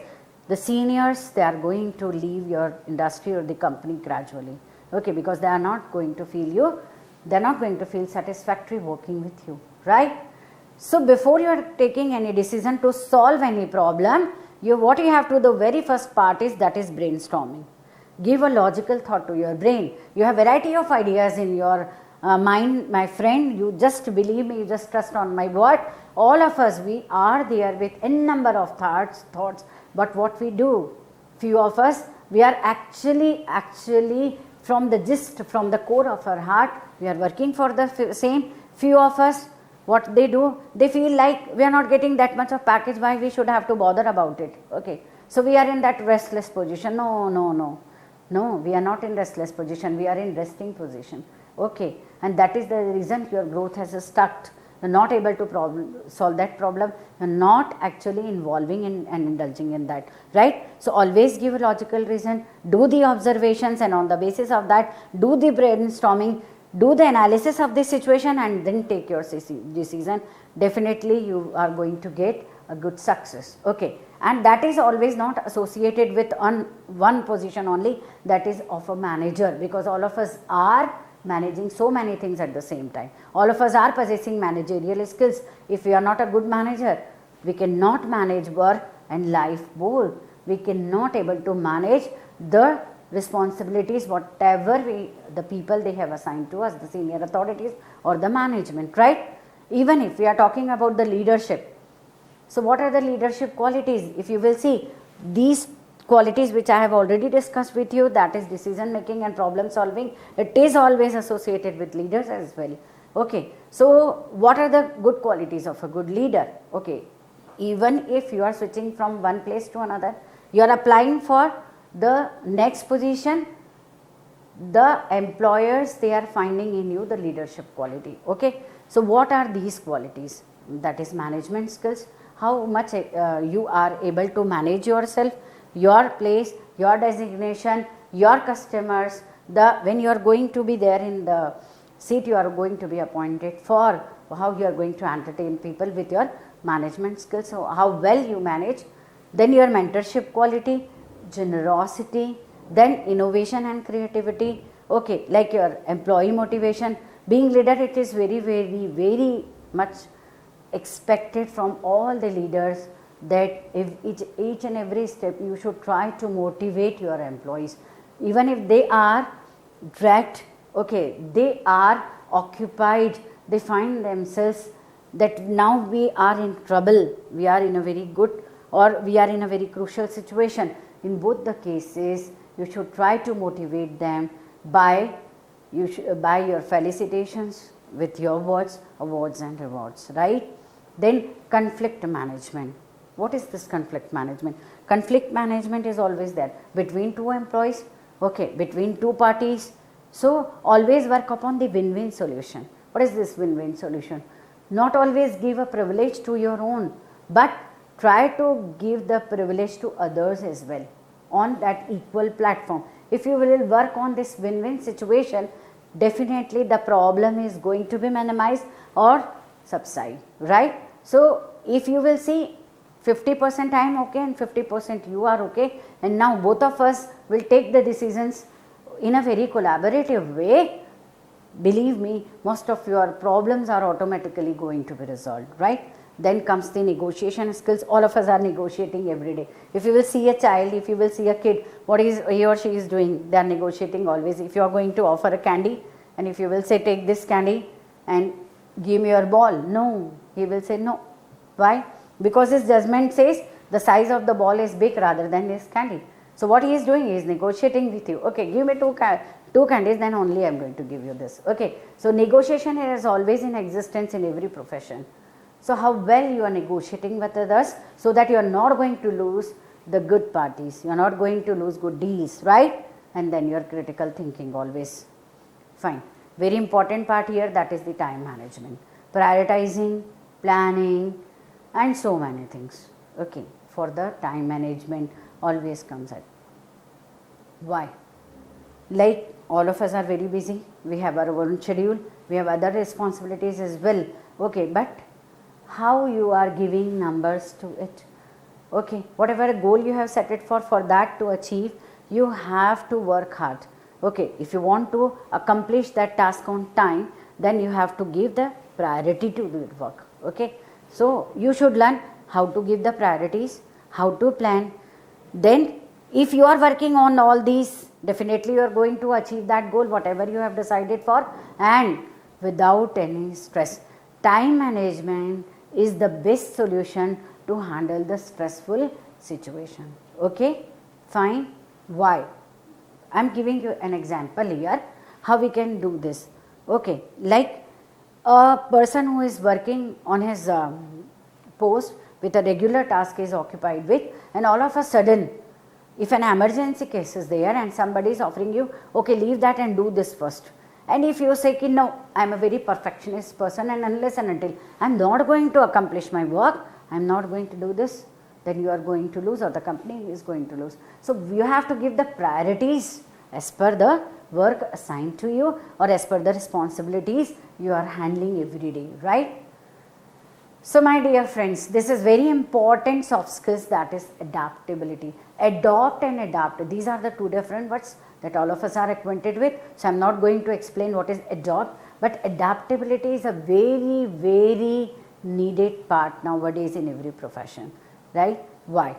the seniors, they are going to leave your industry or the company gradually. Okay, because they are not going to feel you, they are not going to feel satisfactory working with you, right? So before you are taking any decision to solve any problem, what you have to do, the very first part is, that is brainstorming. Give a logical thought to your brain. You have variety of ideas in your mind, my friend. You just believe me, you just trust on my word. All of us, we are there with n number of thoughts, but what we do, few of us, we are actually from the gist, from the core of our heart, we are working for the same. Few of us, what they do, they feel like we are not getting that much of package, why we should have to bother about it. Okay, so we are in that restless position. No, we are not in restless position, we are in resting position. Okay, and that is the reason your growth has stuck. You are not able to solve that problem, you are not actually involving in and indulging in that, right? So always give a logical reason, do the observations, and on the basis of that, do the brainstorming, do the analysis of the situation, and then take your decision. Definitely you are going to get a good success. Okay, and that is always not associated with one position only, that is of a manager, because all of us are managing so many things at the same time. All of us are possessing managerial skills. If we are not a good manager, we cannot manage work and life both. We cannot able to manage the responsibilities whatever the people they have assigned to us, the senior authorities or the management, right? Even if we are talking about the leadership, so what are the leadership qualities? If you will see, these qualities which I have already discussed with you, that is decision making and problem solving, it is always associated with leaders as well. Okay, so what are the good qualities of a good leader? Okay, even if you are switching from one place to another, you are applying for the next position, the employers, they are finding in you the leadership quality. Okay, so what are these qualities? That is management skills, how much you are able to manage yourself, your place, your designation, your customers, when you are going to be there in the seat you are going to be appointed for, how you are going to entertain people with your management skills, so how well you manage. Then your mentorship quality, generosity, then innovation and creativity. Okay, like your employee motivation. Being leader, it is very much expected from all the leaders that if each and every step you should try to motivate your employees, even if they are dragged, okay, they are occupied, they find themselves that now we are in trouble, we are in a very good or we are in a very crucial situation. In both the cases, you should try to motivate them by your felicitations with your words, awards and rewards, right? Then conflict management. What is this conflict management? Conflict management is always there between two employees, okay, between two parties. So always work upon the win-win solution. What is this win-win solution? Not always give a privilege to your own, but try to give the privilege to others as well on that equal platform. If you will work on this win-win situation, definitely the problem is going to be minimized or subside, right? So if you will see 50% I am okay and 50% you are okay, and now both of us will take the decisions in a very collaborative way, believe me, most of your problems are automatically going to be resolved, right? Then comes the negotiation skills. All of us are negotiating every day. If you will see a child, if you will see a kid, what is he or she is doing? They are negotiating always. If you are going to offer a candy and if you will say take this candy and give me your ball, no, he will say no. Why? Because his judgment says the size of the ball is big rather than his candy. So what he is doing, he is negotiating with you. Okay, give me two candies, then only I am going to give you this. Okay, so negotiation is always in existence in every profession. So how well you are negotiating with others, so that you are not going to lose the good parties, you are not going to lose good deals, right? And then your critical thinking always. Fine. Very important part here, that is the time management. Prioritizing, planning and so many things. Okay, for the time management always comes at. Why? Like all of us are very busy, we have our own schedule, we have other responsibilities as well. Okay, but how you are giving numbers to it? Okay, whatever goal you have set it for that to achieve, you have to work hard. Okay, if you want to accomplish that task on time, then you have to give the priority to the work. Okay, so you should learn how to give the priorities, how to plan. Then if you are working on all these, definitely you are going to achieve that goal, whatever you have decided for, and without any stress. Time management is the best solution to handle the stressful situation. Okay, fine. Why? I am giving you an example here how we can do this. Okay, like a person who is working on his post with a regular task is occupied with, and all of a sudden if an emergency case is there and somebody is offering you, okay, leave that and do this first. And if you say, no, I am a very perfectionist person and unless and until I am not going to accomplish my work, I am not going to do this, then you are going to lose or the company is going to lose. So you have to give the priorities as per the work assigned to you or as per the responsibilities you are handling every day, right? So my dear friends, this is very important soft skills, that is adaptability. Adopt and adapt, these are the two different words that all of us are acquainted with. So I am not going to explain what is adopt, but adaptability is a very, very needed part nowadays in every profession, right? Why?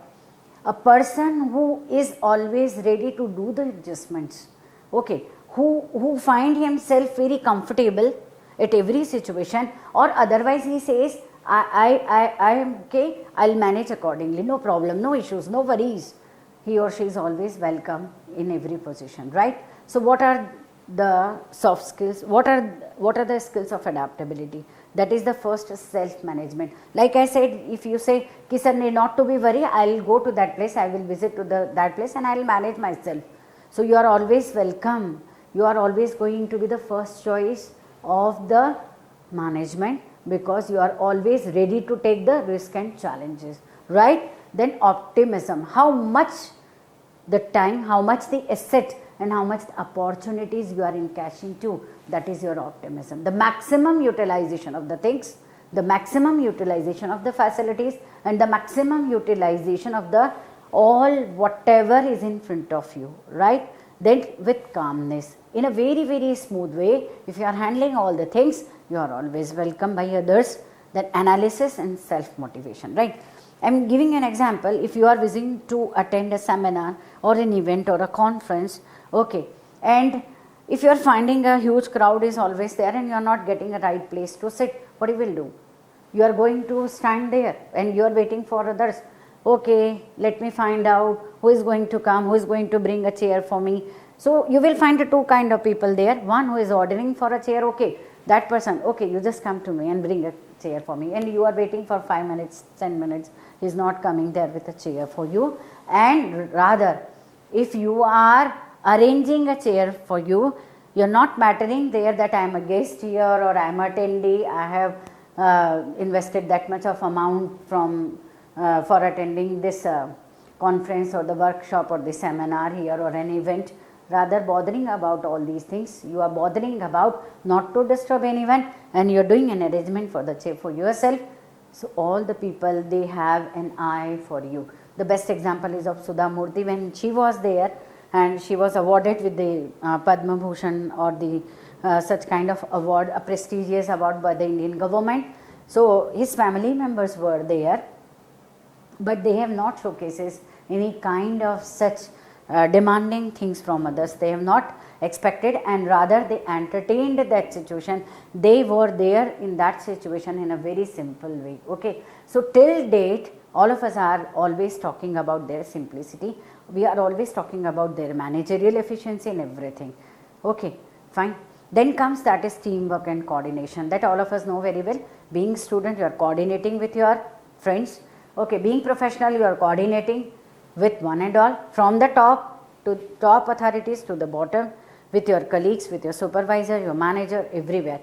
A person who is always ready to do the adjustments, okay, who find himself very comfortable at every situation, or otherwise he says, I am okay, I'll manage accordingly, no problem, no issues, no worries. He or she is always welcome in every position, right? So what are the soft skills? What are the skills of adaptability? That is the first, self-management. Like I said, if you say, ki sir, not to be worried, I will go to that place, I will visit to that place and I will manage myself. So you are always welcome. You are always going to be the first choice of the management, because you are always ready to take the risk and challenges, right? Then optimism, how much the time, how much the asset and how much the opportunities you are encashing to, that is your optimism. The maximum utilization of the things, the maximum utilization of the facilities, and the maximum utilization of the all whatever is in front of you, right? Then with calmness, in a very, very smooth way, if you are handling all the things, you are always welcome by others. Then analysis and self-motivation, right? I am giving an example. If you are visiting to attend a seminar or an event or a conference, okay, and if you are finding a huge crowd is always there and you are not getting a right place to sit, what you will do? You are going to stand there and you are waiting for others. Okay, let me find out who is going to come, who is going to bring a chair for me. So you will find two kind of people there. One who is ordering for a chair, okay, that person, okay, you just come to me and bring a chair for me, and you are waiting for 5 minutes, 10 minutes, he is not coming there with a chair for you. And rather, if you are arranging a chair for you, you are not mattering there that I am a guest here or I am attendee, I have invested that much of amount from for attending this conference or the workshop or the seminar here or an event. Rather bothering about all these things, you are bothering about not to disturb anyone, and you are doing an arrangement for the chair for yourself. So all the people, they have an eye for you. The best example is of Sudha Murthy, when she was there and she was awarded with the Padma Bhushan or the such kind of award, a prestigious award by the Indian government. So his family members were there, but they have not showcases any kind of such demanding things from others. They have not expected, and rather they entertained that situation. They were there in that situation in a very simple way. Okay, so till date, all of us are always talking about their simplicity. We are always talking about their managerial efficiency and everything. Okay, fine. Then comes that is teamwork and coordination, that all of us know very well. Being student, you are coordinating with your friends. Okay, being professional, you are coordinating with one and all, from the top to top authorities to the bottom, with your colleagues, with your supervisor, your manager, everywhere.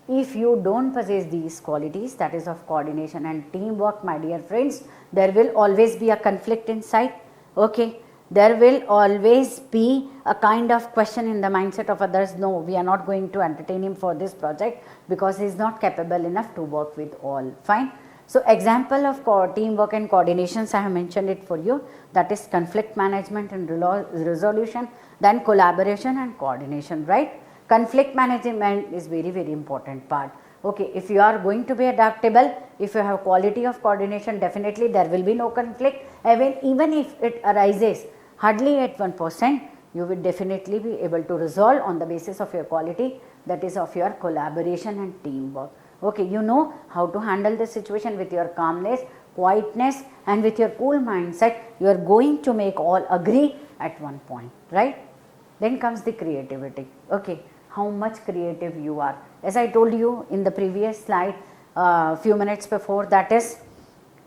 If you don't possess these qualities, that is of coordination and teamwork, my dear friends, there will always be a conflict inside. Okay, there will always be a kind of question in the mindset of others. No, we are not going to entertain him for this project because he is not capable enough to work with all. Fine. So example of teamwork and coordinations, I have mentioned it for you, that is conflict management and resolution, then collaboration and coordination, right? Conflict management is very, very important part. Okay, if you are going to be adaptable, if you have quality of coordination, definitely there will be no conflict. Even if it arises hardly at 1%, you will definitely be able to resolve on the basis of your quality, that is of your collaboration and teamwork. Okay, you know how to handle the situation with your calmness, quietness, and with your cool mindset. You are going to make all agree at one point, right? Then comes the creativity. Okay, how much creative you are. As I told you in the previous slide few minutes before, that is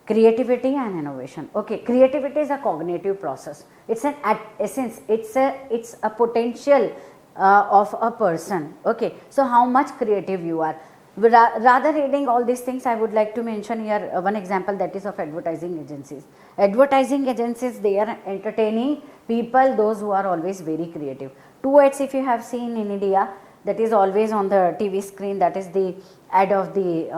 creativity and innovation. Okay, creativity is a cognitive process. It's an essence. It's a potential of a person. Okay, so how much creative you are. Rather reading all these things, I would like to mention here one example, that is of advertising agencies. Advertising agencies, they are entertaining people, those who are always very creative. Two ads if you have seen in India, that is always on the TV screen, that is the ad of the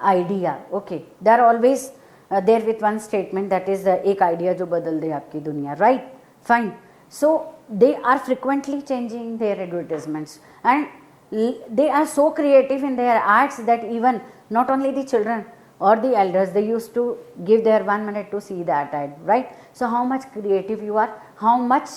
idea. Okay, they are always there with one statement, that is एक idea जो बदल दे आपकी दुनिया, right? Fine. So they are frequently changing their advertisements, and they are so creative in their ads that even not only the children or the elders, they used to give their 1 minute to see that ad, right? So how much creative you are, how much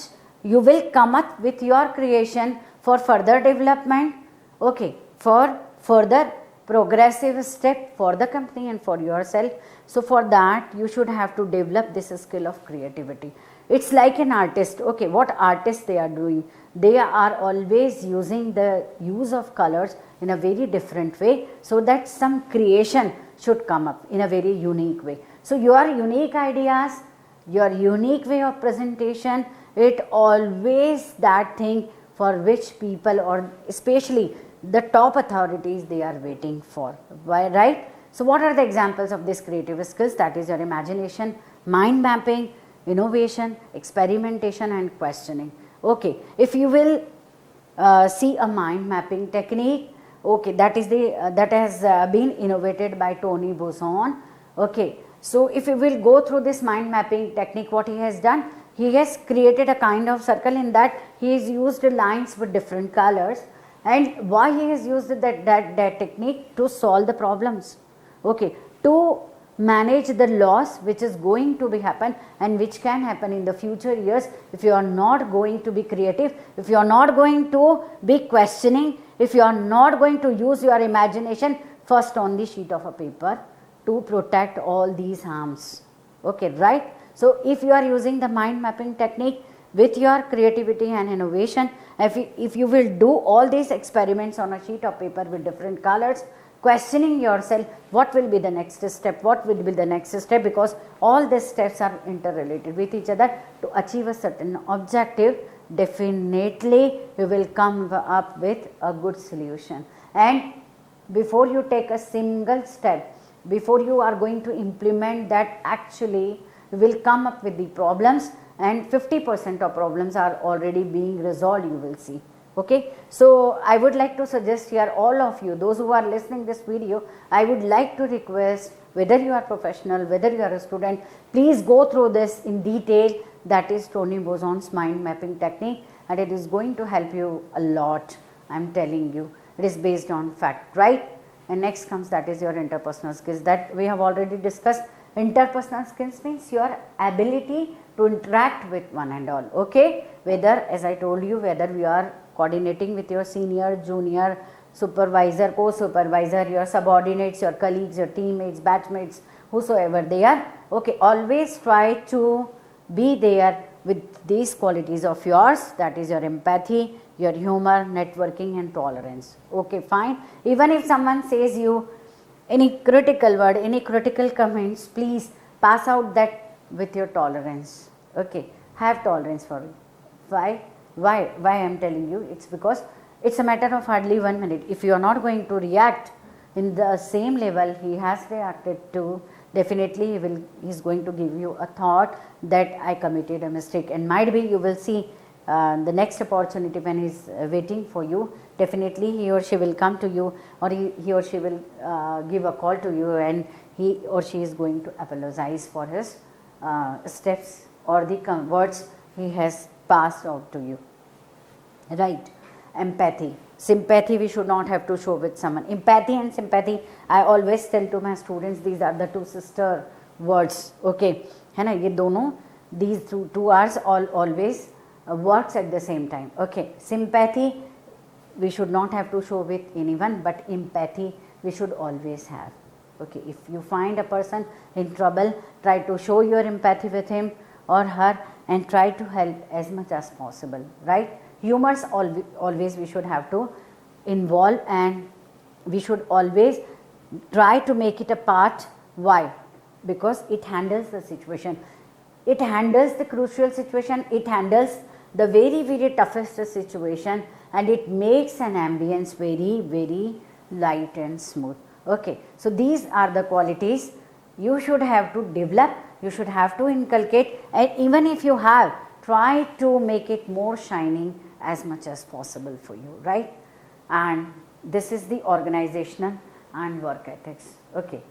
you will come up with your creation for further development, okay, for further progressive step for the company and for yourself. So for that you should have to develop this skill of creativity. It's like an artist. Okay, what artists they are doing? They are always using the use of colors in a very different way, so that some creation should come up in a very unique way. So your unique ideas, your unique way of presentation, it always that thing for which people, or especially the top authorities, they are waiting for. Why, right? So what are the examples of these creative skills? That is your imagination, mind mapping, innovation, experimentation and questioning. Okay, if you will see a mind mapping technique, okay, that is the that has been innovated by Tony Buzan. Okay, so if you will go through this mind mapping technique, what he has done, he has created a kind of circle. In that he has used lines with different colors. And why he has used that technique? To solve the problems, okay, to manage the loss which is going to be happen and which can happen in the future years if you are not going to be creative, if you are not going to be questioning, if you are not going to use your imagination first on the sheet of a paper to protect all these harms. Okay, right? So if you are using the mind mapping technique with your creativity and innovation, if you will do all these experiments on a sheet of paper with different colors, questioning yourself, what will be the next step, what will be the next step, because all these steps are interrelated with each other to achieve a certain objective, definitely you will come up with a good solution. And before you take a single step, before you are going to implement that, actually you will come up with the problems, and 50% of problems are already being resolved, you will see. Okay, so I would like to suggest here, all of you, those who are listening this video, I would like to request, whether you are professional, whether you are a student, please go through this in detail. That is Tony Buzan's mind mapping technique, and it is going to help you a lot. I am telling you, it is based on fact, right? And next comes, that is your interpersonal skills, that we have already discussed. Interpersonal skills means your ability to interact with one and all. Okay, whether, as I told you, whether we are coordinating with your senior, junior, supervisor, co-supervisor, your subordinates, your colleagues, your teammates, batchmates, whosoever they are. Okay, always try to be there with these qualities of yours, that is your empathy, your humor, networking and tolerance. Okay, fine. Even if someone says you any critical word, any critical comments, please pass out that with your tolerance. Okay, have tolerance for it. Why I am telling you? It's because it's a matter of hardly 1 minute. If you are not going to react in the same level he has reacted to, definitely he is going to give you a thought that I committed a mistake, and might be you will see the next opportunity when he is waiting for you, definitely he or she will come to you, or he or she will give a call to you, and he or she is going to apologize for his steps or the words he has passed out to you. Right? Empathy. Sympathy we should not have to show with someone. Empathy and sympathy, I always tell to my students, these are the two sister words. Okay, है ना, ये दोनों, these two R's always works at the same time. Okay, sympathy we should not have to show with anyone, but empathy we should always have. Okay, if you find a person in trouble, try to show your empathy with him or her and try to help as much as possible, right? Humors always we should have to involve, and we should always try to make it a part. Why? Because it handles the situation, it handles the crucial situation, it handles the very, very toughest situation, and it makes an ambience very, very light and smooth. Okay, so these are the qualities you should have to develop, you should have to inculcate, and even if you have, try to make it more shining as much as possible for you, right? And this is the organizational and work ethics. Okay,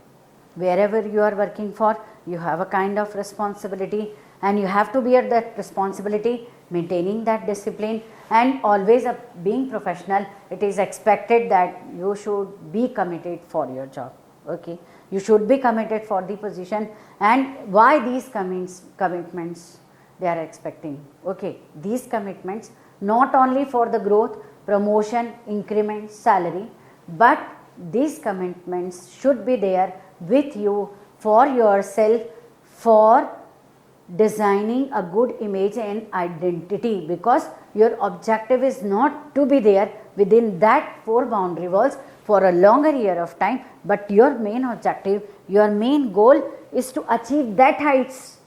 wherever you are working for, you have a kind of responsibility, and you have to bear that responsibility, maintaining that discipline, and always being professional. It is expected that you should be committed for your job. Okay, you should be committed for the position. And why these commitments they are expecting? Okay, these commitments not only for the growth, promotion, increment, salary, but these commitments should be there with you for yourself, for designing a good image and identity, because your objective is not to be there within that four boundary walls for a longer year of time, but your main objective, your main goal is to achieve that heights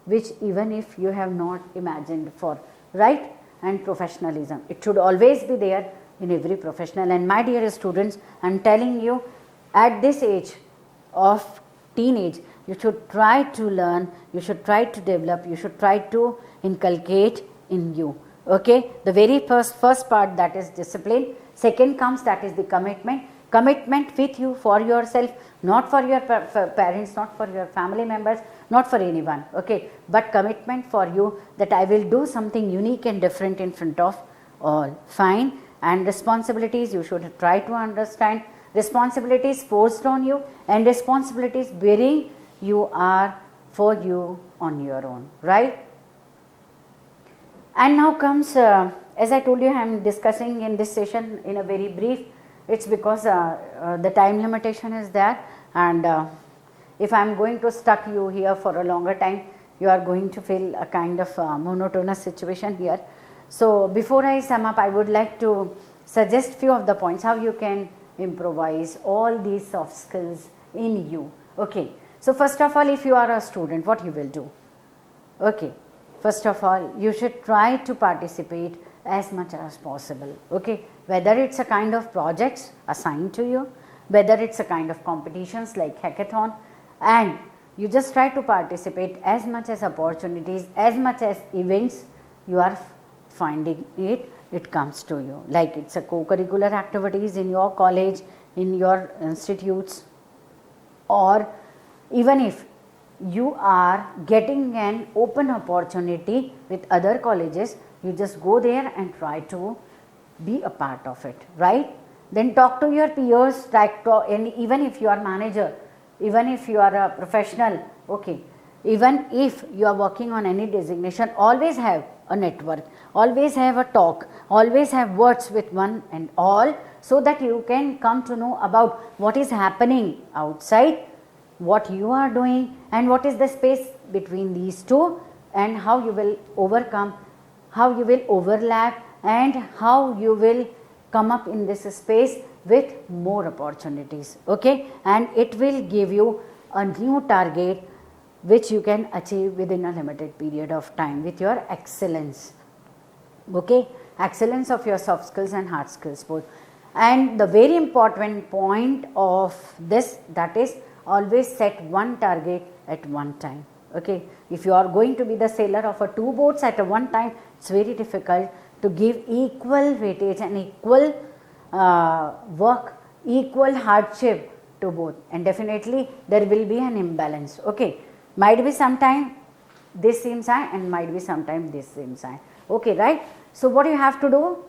which even if you have not imagined for, right? And professionalism, it should always be there in every professional. And my dear students, I am telling you, at this age of teenage, you should try to learn, you should try to develop, you should try to inculcate in you. Okay, the very first part, that is discipline. Second comes, that is the commitment. Commitment with you for yourself, not for your parents, not for your family members, not for anyone. Okay, but commitment for you, that I will do something unique and different in front of all. Fine. And responsibilities, you should try to understand. Responsibilities forced on you, and responsibilities bearing you are for you on your own, right? And now comes, as I told you, I am discussing in this session in a very brief. It's because the time limitation is there, and if I am going to stuck you here for a longer time, you are going to feel a kind of monotonous situation here. So before I sum up, I would like to suggest few of the points how you can improvise all these soft skills in you. Okay, so first of all, if you are a student, what you will do? Okay, first of all, you should try to participate as much as possible. Okay, whether it's a kind of projects assigned to you, whether it's a kind of competitions like hackathon, and you just try to participate as much as opportunities, as much as events you are finding it comes to you. Like it's a co-curricular activities in your college, in your institutes, or even if you are getting an open opportunity with other colleges, you just go there and try to be a part of it, right? Then talk to your peers, and even if you are manager, even if you are a professional, okay, even if you are working on any designation, always have a network, always have a talk, always have words with one and all, so that you can come to know about what is happening outside, what you are doing, and what is the space between these two, and how you will overcome, how you will overlap, and how you will come up in this space with more opportunities. Okay, and it will give you a new target which you can achieve within a limited period of time with your excellence. Okay, excellence of your soft skills and hard skills both. And the very important point of this, that is always set one target at one time. Okay, if you are going to be the sailor of a two boats at a one time, it's very difficult to give equal weightage and equal work, equal hardship to both, and definitely there will be an imbalance. Okay, might be sometime this seems high and might be sometime this seems high. Okay, right? So what you have to do,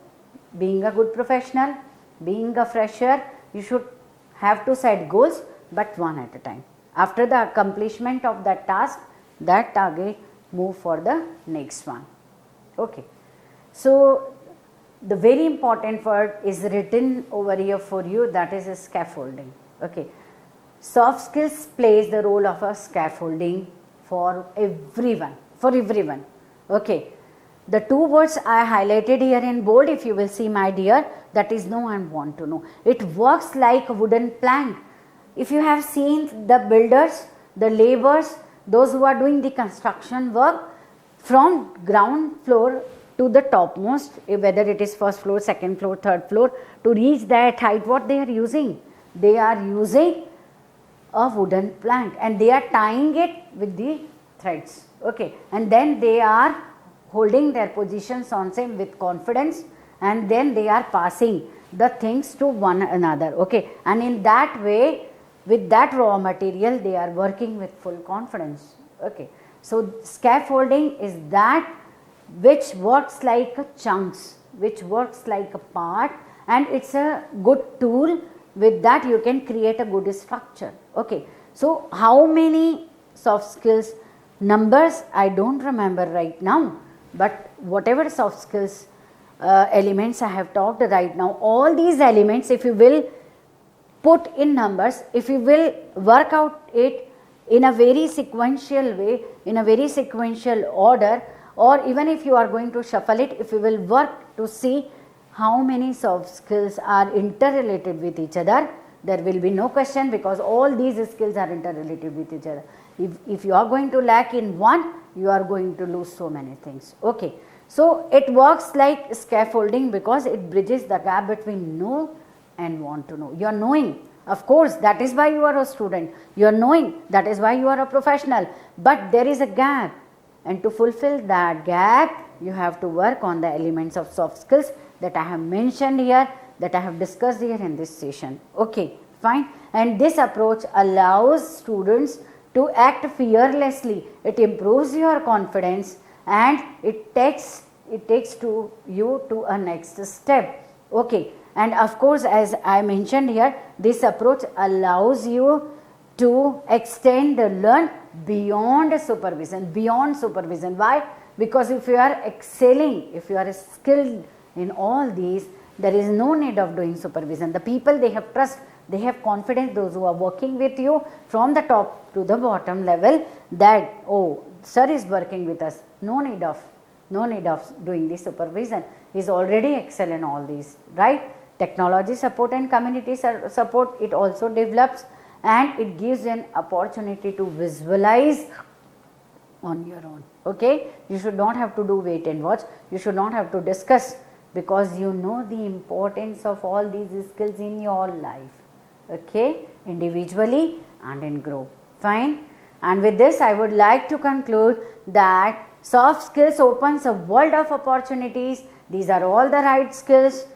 being a good professional, being a fresher, you should have to set goals, but one at a time. After the accomplishment of that task, that target, move for the next one. Okay, so the very important word is written over here for you, that is scaffolding. Okay, soft skills plays the role of a scaffolding for everyone, Okay, the two words I highlighted here in bold, if you will see, my dear, that is know and want to know. It works like a wooden plank. If you have seen the builders, the laborers, those who are doing the construction work, from ground floor to the topmost, whether it is first floor, second floor, third floor, to reach that height, what they are using? They are using a wooden plank and they are tying it with the threads. Okay, and then they are holding their positions on same with confidence, and then they are passing the things to one another. Okay, and in that way with that raw material they are working with full confidence. Okay. So scaffolding is that which works like a chunks, which works like a part, and it's a good tool. With that you can create a good structure. Okay. So how many soft skills numbers I don't remember right now, but whatever soft skills elements I have talked right now, all these elements if you will put in numbers, if you will work out it in a very sequential way, in a very sequential order, or even if you are going to shuffle it, if you will work to see how many soft skills are interrelated with each other, there will be no question, because all these skills are interrelated with each other. If you are going to lack in one, you are going to lose so many things. Okay. So it works like scaffolding because it bridges the gap between know and want to know. You are knowing, of course, that is why you are a student. You are knowing, that is why you are a professional. But there is a gap, and to fulfill that gap, you have to work on the elements of soft skills that I have mentioned here, that I have discussed here in this session. Okay, fine. And this approach allows students to act fearlessly. It improves your confidence, and it takes to you to a next step. Okay. And of course, as I mentioned here, this approach allows you to extend the learn beyond supervision, Why? Because if you are excelling, if you are skilled in all these, there is no need of doing supervision. The people, they have trust, they have confidence, those who are working with you from the top to the bottom level, that, oh, sir is working with us, no need of doing the supervision, he is already excel in all these, right? Technology support and community support, it also develops, and it gives an opportunity to visualize on your own. Okay, you should not have to do wait and watch, you should not have to discuss, because you know the importance of all these skills in your life. Okay, individually and in group. Fine. And with this I would like to conclude that soft skills opens a world of opportunities. These are all the right skills.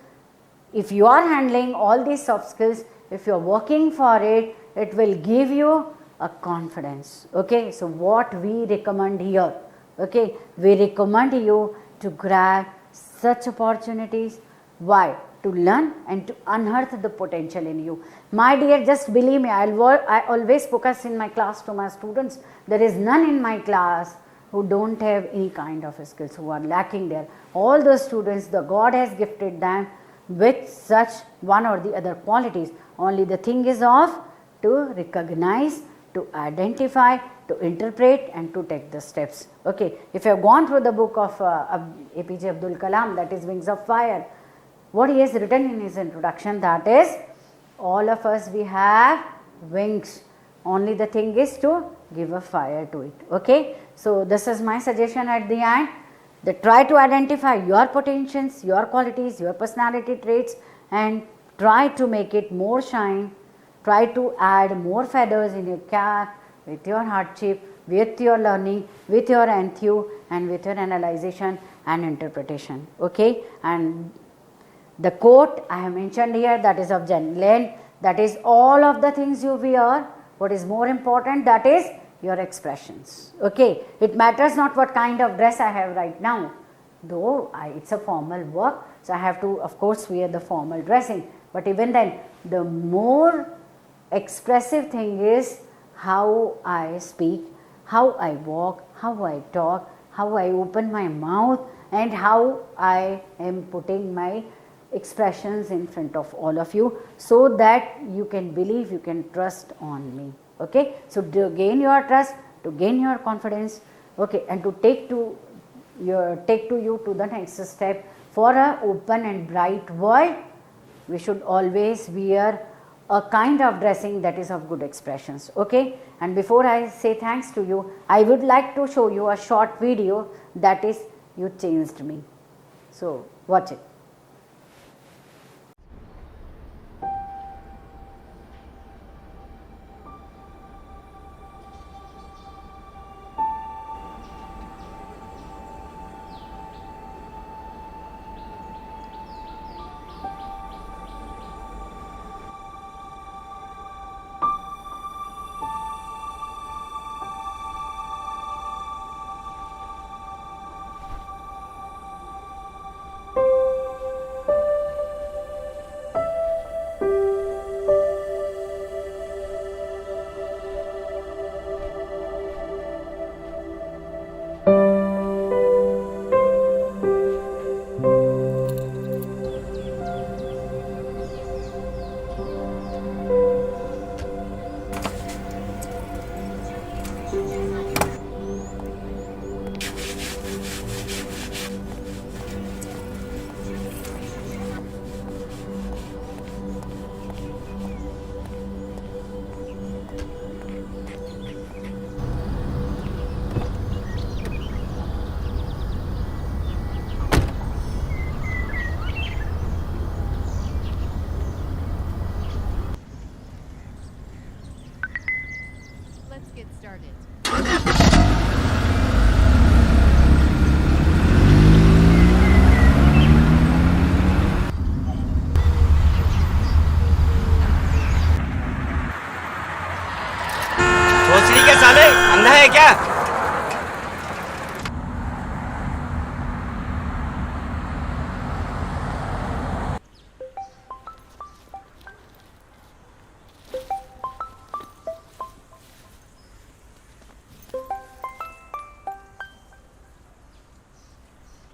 If you are handling all these soft skills, if you are working for it, it will give you a confidence. Okay, so what we recommend here, okay, we recommend you to grab such opportunities. Why? To learn and to unearth the potential in you. My dear, just believe me, I always focus in my class to my students. There is none in my class who don't have any kind of skills, who are lacking there. All those students, the God has gifted them with such one or the other qualities. Only the thing is of to recognize, to identify, to interpret, and to take the steps. Okay, if you have gone through the book of APJ Abdul Kalam, that is Wings of Fire, what he has written in his introduction, that is, all of us, we have wings, only the thing is to give a fire to it. Okay, so this is my suggestion at the end, that try to identify your potentials, your qualities, your personality traits, and try to make it more shine. Try to add more feathers in your cap with your hardship, with your learning, with your enthu, and with your analyzation and interpretation. Okay, and the quote I have mentioned here, that is of Jen Lane, that is, all of the things you wear, what is more important, that is your expressions. Okay, it matters not what kind of dress I have right now, though it's a formal work, so I have to of course wear the formal dressing, but even then the more expressive thing is how I speak, how I walk, how I talk, how I open my mouth, and how I am putting my expressions in front of all of you, so that you can believe, you can trust on me. Okay, so to gain your trust, to gain your confidence, okay, and to take you to the next step for a open and bright world, we should always wear a kind of dressing that is of good expressions. Okay, and before I say thanks to you, I would like to show you a short video, that is, You Changed Me. So watch it.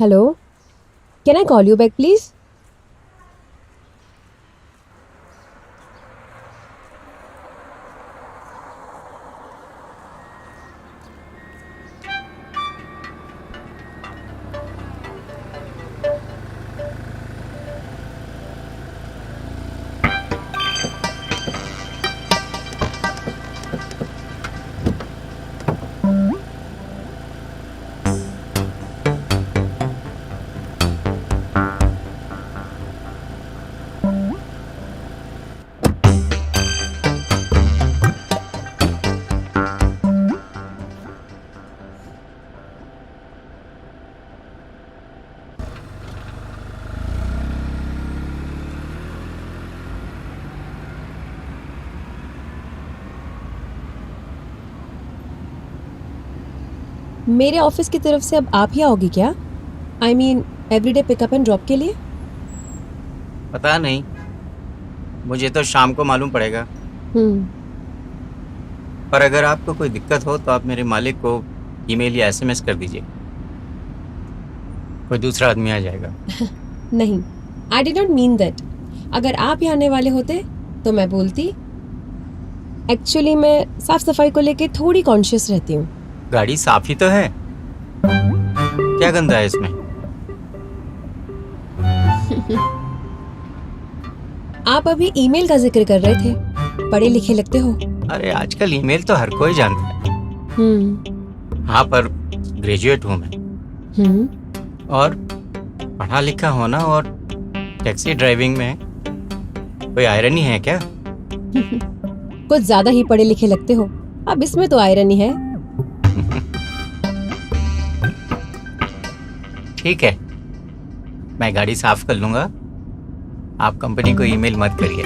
Hello, can I call you back, please? मेरे office की तरफ से अब आप ही आओगे क्या? I mean everyday pickup and drop के लिए? पता नहीं, मुझे तो शाम को मालूम पड़ेगा। पर अगर आपको कोई दिक्कत हो तो आप मेरे मालिक को ईमेल या एसएमएस कर दीजिए, कोई दूसरा आदमी आ जाएगा। नहीं, I did not mean that. अगर आप ही आने वाले होते तो मैं बोलती। एक्चुअली मैं साफ सफाई को लेके थोड़ी कॉन्शियस रहती हूँ। गाड़ी साफ ही तो है, क्या गंदा है इसमें? आप अभी ईमेल का जिक्र कर रहे थे, पढ़े लिखे लगते हो। अरे आजकल ईमेल तो हर कोई जानता है। हाँ, पर ग्रेजुएट हूँ मैं, और पढ़ा लिखा होना और टैक्सी ड्राइविंग में कोई आयरनी है क्या? कुछ ज्यादा ही पढ़े लिखे लगते हो। अब इसमें तो आयरनी है। ठीक है, मैं गाड़ी साफ कर लूंगा, आप कंपनी को ईमेल मत करिए।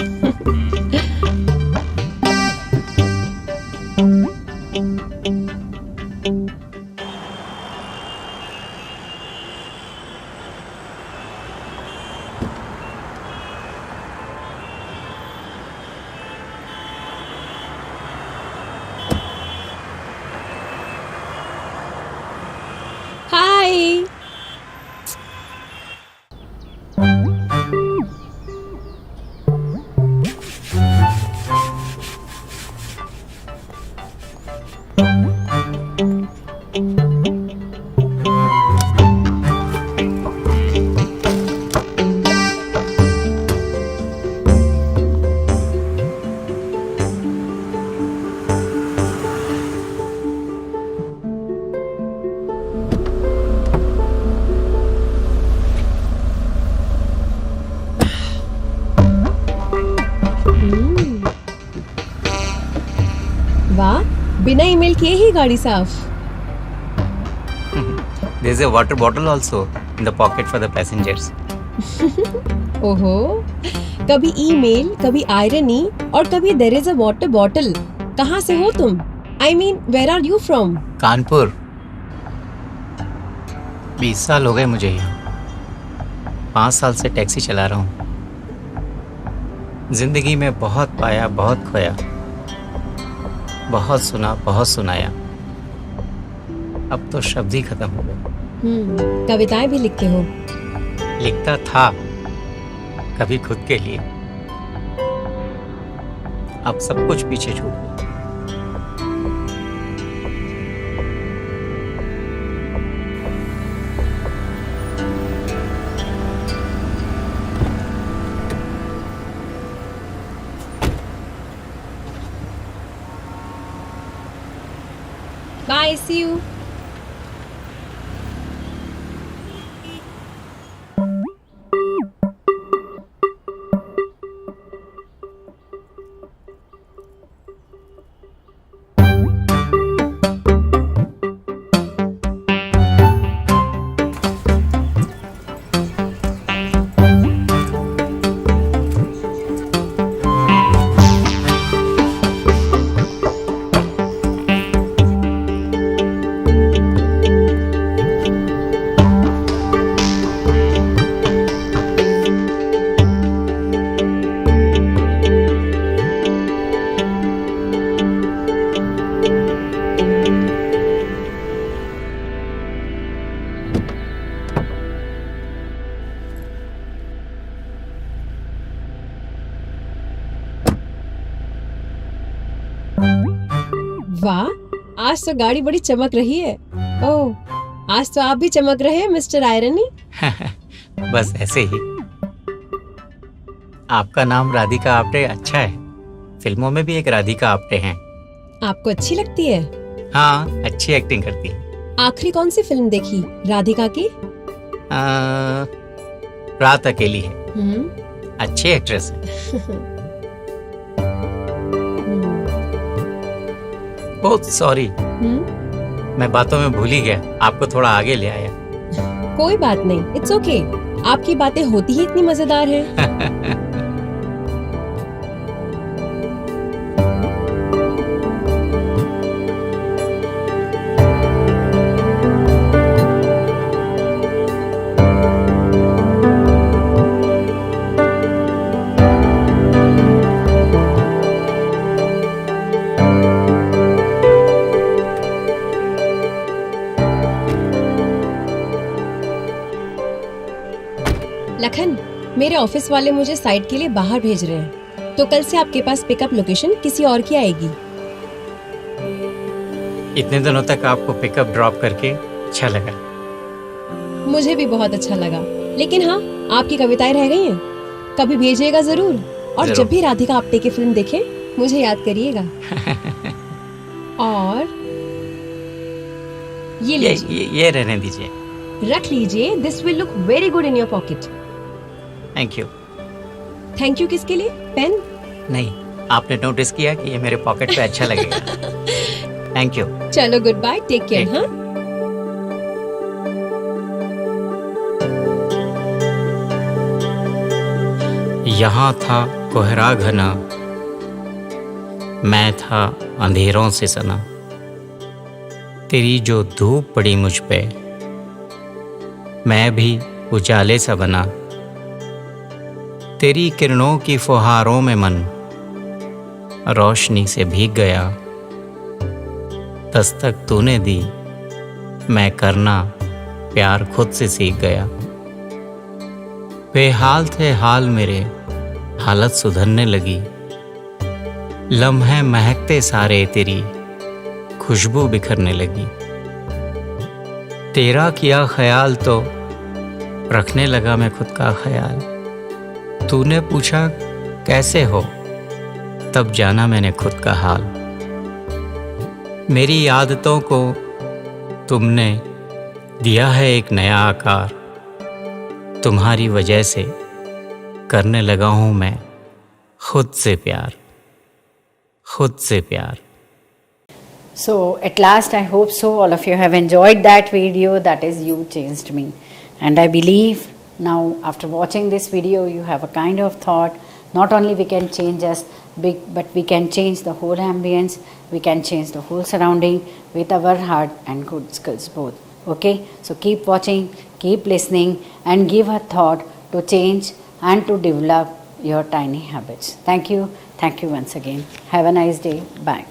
हाय। वाह, बिना ईमेल किए ही गाड़ी साफ। There is a water bottle also in the pocket for the passengers. ओहो, कभी ईमेल, कभी आयरनी और कभी there is a water bottle. कहाँ से हो तुम? I mean where are you from? Kanpur. 20 साल हो गए मुझे यहाँ, 5 साल से टैक्सी चला रहा हूँ। जिंदगी में बहुत पाया, बहुत खोया, बहुत सुना, बहुत सुनाया, अब तो शब्द ही खत्म हो गए। कविताएं भी लिखते हो? लिखता था कभी खुद के लिए, अब सब कुछ पीछे छूट गया। Bye, see you. वाह, आज तो गाड़ी बड़ी चमक रही है। ओह, आज तो आप भी चमक रहे हैं मिस्टर आयरनी। बस ऐसे ही। आपका नाम राधिका आप्टे अच्छा है। फिल्मों में भी एक राधिका आप्टे हैं। आपको अच्छी लगती है? हाँ, अच्छी एक्टिंग करती है। आखिरी कौन सी फिल्म देखी राधिका की? रात अकेली है। अच्छी एक्ट्रेस है। ओह सॉरी, मैं बातों में भूल ही गया, आपको थोड़ा आगे ले आया। कोई बात नहीं, इट्स ओके। आपकी बातें होती ही इतनी मजेदार हैं। लखन, मेरे ऑफिस वाले मुझे साइट के लिए बाहर भेज रहे हैं, तो कल से आपके पास पिकअप लोकेशन किसी और की आएगी। इतने दिनों तक आपको पिकअप ड्रॉप करके अच्छा लगा। मुझे भी बहुत अच्छा लगा, लेकिन हाँ, आपकी कविताएं रह गई हैं। कभी भेजिएगा जरूर, और जरूर। जब भी राधिका आप्टे की फिल्म देखें मुझे याद करिएगा। और ये रहने दीजिए। रख लीजिए, this will look very good in your pocket. Thank you. Thank you किसके लिए? पेन? नहीं, आपने नोटिस किया कि ये मेरे पॉकेट पे अच्छा लगेगा। Thank you. चलो गुड बाय, टेक केयर। हाँ, यहाँ था कोहरा घना, मैं था अंधेरों से सना। तेरी जो धूप पड़ी मुझ पे, मैं भी उजाले सा बना। तेरी किरणों की फुहारों में मन रोशनी से भीग गया। दस्तक तूने दी, मैं करना प्यार खुद से सीख गया। बेहाल थे हाल मेरे, हालत सुधरने लगी। लम्हे महकते सारे तेरी खुशबू बिखरने लगी। तेरा किया ख्याल तो रखने लगा मैं खुद का ख्याल। तूने पूछा कैसे हो, तब जाना मैंने खुद का हाल। मेरी आदतों को तुमने दिया है एक नया आकार। तुम्हारी वजह से करने लगा हूँ मैं खुद से प्यार, खुद से प्यार। So at last, I hope so all of you have enjoyed that video, that is You Changed Me. And I believe now after watching this video you have a kind of thought, not only we can change us big, but we can change the whole ambience, we can change the whole surrounding with our heart and good skills both. Okay, so keep watching, keep listening, and give a thought to change and to develop your tiny habits. Thank you once again. Have a nice day. Bye.